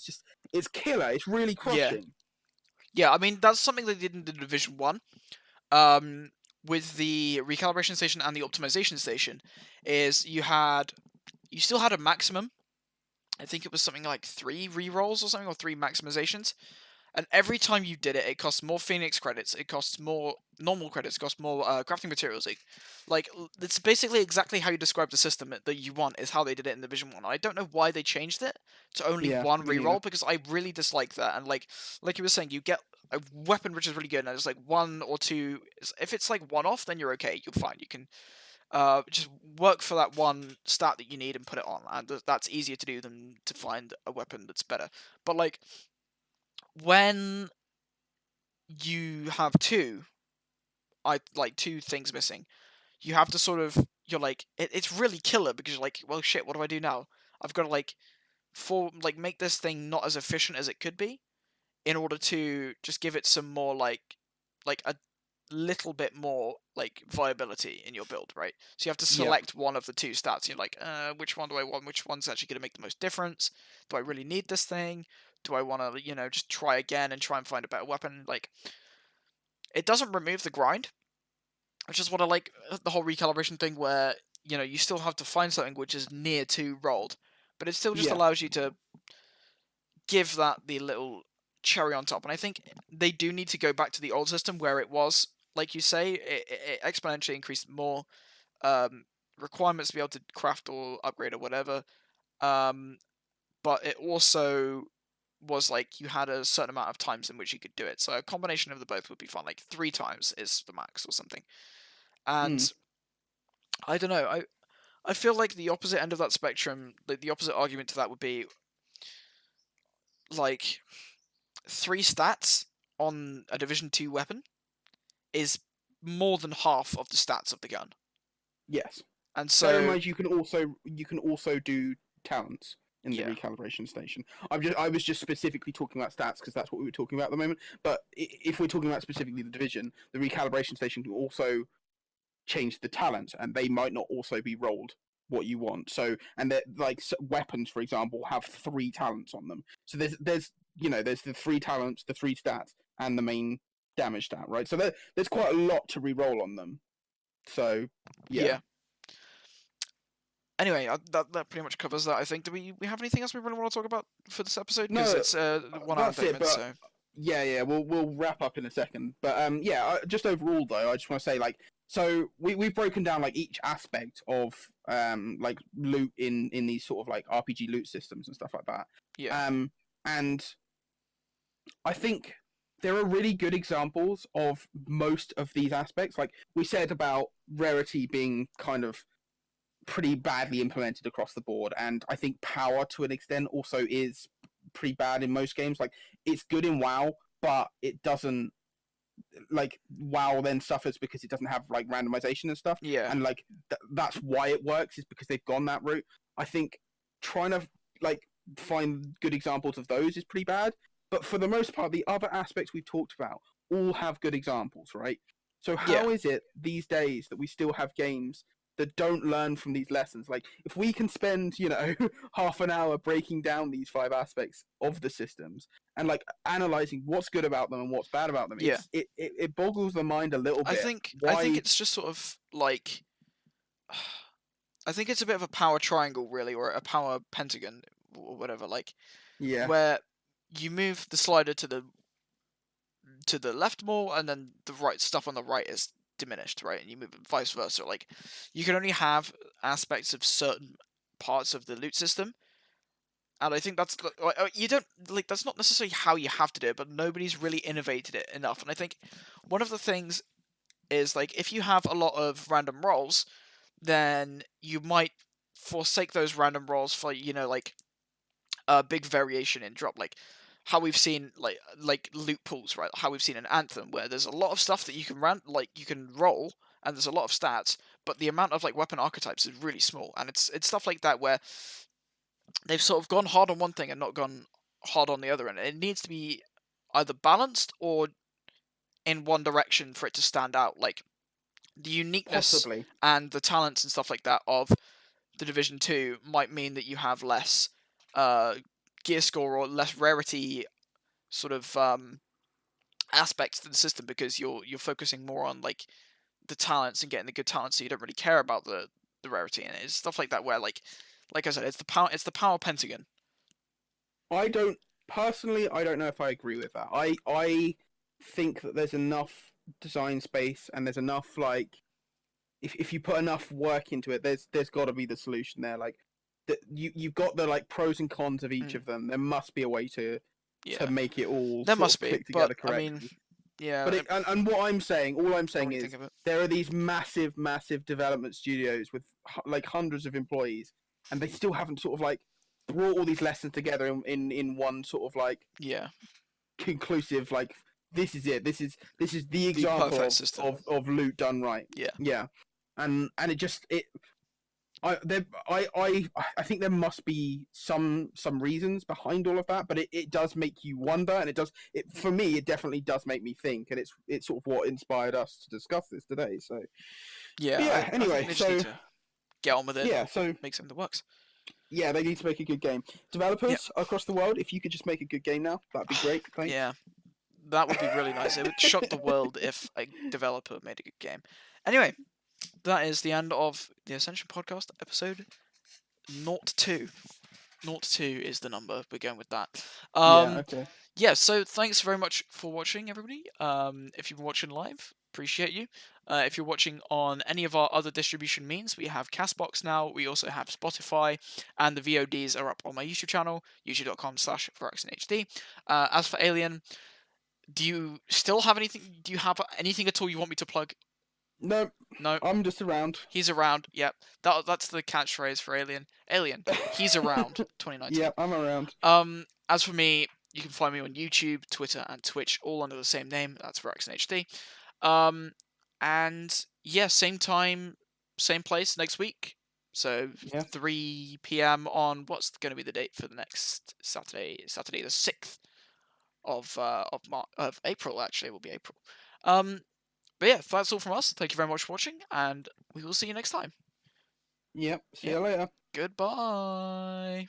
It's killer. It's really yeah, crushing. yeah. I mean, that's something they did in the Division 1. Um, with the recalibration station and the optimization station, is you still had a maximum. I think it was something like 3 rerolls or something, or 3 maximizations. And every time you did it, it costs more Phoenix credits, it costs more normal credits, it costs more crafting materials. It's basically exactly how you describe the system that you want, is how they did it in Division 1. I don't know why they changed it to only Yeah, one me neither. reroll, because I really dislike that. And like you were saying, you get a weapon which is really good, and it's like 1 or 2. If it's like one off, then you're okay, you're fine. You can just work for that one stat that you need and put it on, and that's easier to do than to find a weapon that's better. But like when you have two things missing, you have to sort of you're like it's really killer, because you're like, well shit, what do I do now? I've got to make this thing not as efficient as it could be, in order to just give it some more like a little bit more like viability in your build, right? So you have to Yeah. select one of the 2 stats. You're like, which one do I want? Which one's actually going to make the most difference? Do I really need this thing? Do I want to, just try again and try and find a better weapon? Like, it doesn't remove the grind, which is what I like, the whole recalibration thing, where you still have to find something which is near to rolled, but it still just Yeah. allows you to give that the little cherry on top. And I think they do need to go back to the old system, where it was, like you say, it exponentially increased more requirements to be able to craft or upgrade or whatever. But it also was like you had a certain amount of times in which you could do it. So a combination of the both would be fun. Like 3 times is the max or something. Mm. And I don't know. I feel like the opposite end of that spectrum, like the opposite argument to that, would be like 3 stats on a Division 2 weapon is more than half of the stats of the gun. Yes. And Bear in so, mind, you can also do talents in the yeah, recalibration station. I was just specifically talking about stats because that's what we were talking about at the moment. But if we're talking about specifically the division, the recalibration station can also change the talents, and they might not also be rolled what you want. So, and that like weapons, for example, have 3 talents on them. So there's the 3 talents, the 3 stats, and the main damage stat, right? So there's quite a lot to re-roll on them. So yeah. yeah. Anyway, that pretty much covers that. I think. Do we have anything else we really want to talk about for this episode? Because No, it's 1 hour and that's 30 it. minutes. But So yeah, we'll wrap up in a second. But yeah, just overall though, I just want to say like, so we've broken down like each aspect of like loot in these sort of like RPG loot systems and stuff like that. yeah, And I think there are really good examples of most of these aspects. Like we said about rarity being kind of pretty badly implemented across the board, and I think power to an extent also is pretty bad in most games. Like it's good in WoW, but it doesn't, like WoW then suffers because it doesn't have like randomization and stuff, yeah, and like that's why it works, is because they've gone that route. I think trying to like find good examples of those is pretty bad, but for the most part, the other aspects we've talked about all have good examples, right? So yeah, how is it these days that we still have games that don't learn from these lessons? Like if we can spend, half an hour breaking down these 5 aspects of the systems and like analyzing what's good about them and what's bad about them, yeah. it boggles the mind a little I bit. think I think Why? it's just sort of like I think it's a bit of a power triangle, really, or a power pentagon, or whatever. Like, Yeah, where you move the slider to the left more, and then the right stuff on the right is diminished, right? And you move it vice versa. Like, you can only have aspects of certain parts of the loot system, and I think that's you don't like that's not necessarily how you have to do it, but nobody's really innovated it enough. And I think one of the things is like if you have a lot of random rolls, then you might forsake those random rolls for like a big variation in drop, like how we've seen like loot pools, right? How we've seen in Anthem, where there's a lot of stuff that you can you can roll, and there's a lot of stats, but the amount of like weapon archetypes is really small, and it's stuff like that where they've sort of gone hard on one thing and not gone hard on the other, and it needs to be either balanced or in one direction for it to stand out. Like the uniqueness Possibly. and the talents and stuff like that of the Division 2 might mean that you have less gear score or less rarity sort of aspects to the system, because you're focusing more on like the talents and getting the good talents, so you don't really care about the rarity, and it's stuff like that where like I said, it's the power pentagon. I don't personally. I don't know if I agree with that. I think that there's enough design space and there's enough like if you put enough work into it, there's got to be the solution there. Like you've got the like pros and cons of each of them. There must be a way to make it all There sort must of be, click together but correctly. I mean, yeah. But and what I'm saying, all I'm saying is of it. there are these massive development studios with like hundreds of employees, and they still haven't sort of like brought all these lessons together in one sort of like conclusive like this is it. This is the example of loot done right. Yeah, and it just I think there must be some reasons behind all of that, but it does make you wonder, and for me it definitely does make me think, and it's sort of what inspired us to discuss this today. So anyway, I so need to get on with it. Yeah, so make something that works. Yeah, they need to make a good game. Developers across the world, if you could just make a good game now, that'd be great. Thanks. Yeah, that would be really nice. It would shock the world if a developer made a good game. Anyway, that is the end of the Ascension podcast episode 02. 02 is the number. We're going with that. Okay. Yeah, so thanks very much for watching, everybody. If you've been watching live, appreciate you. If you're watching on any of our other distribution means, we have Castbox now. We also have Spotify, and the VODs are up on my YouTube channel, youtube.com/VaraxinHD. As for Alien, do you still have anything? Do you have anything at all you want me to plug? No. No. I'm just around. He's around. Yep. That's the catchphrase for Alien. Alien. He's around. 2019. Yeah, I'm around. As for me, you can find me on YouTube, Twitter, and Twitch, all under the same name. That's VaraxinHD. And yeah, same time, same place next week. So 3 p.m. on what's going to be the date for the next Saturday? Saturday the 6th of April. Actually, it will be April. But yeah, that's all from us. Thank you very much for watching, and we will see you next time. Yep. See you later. Goodbye.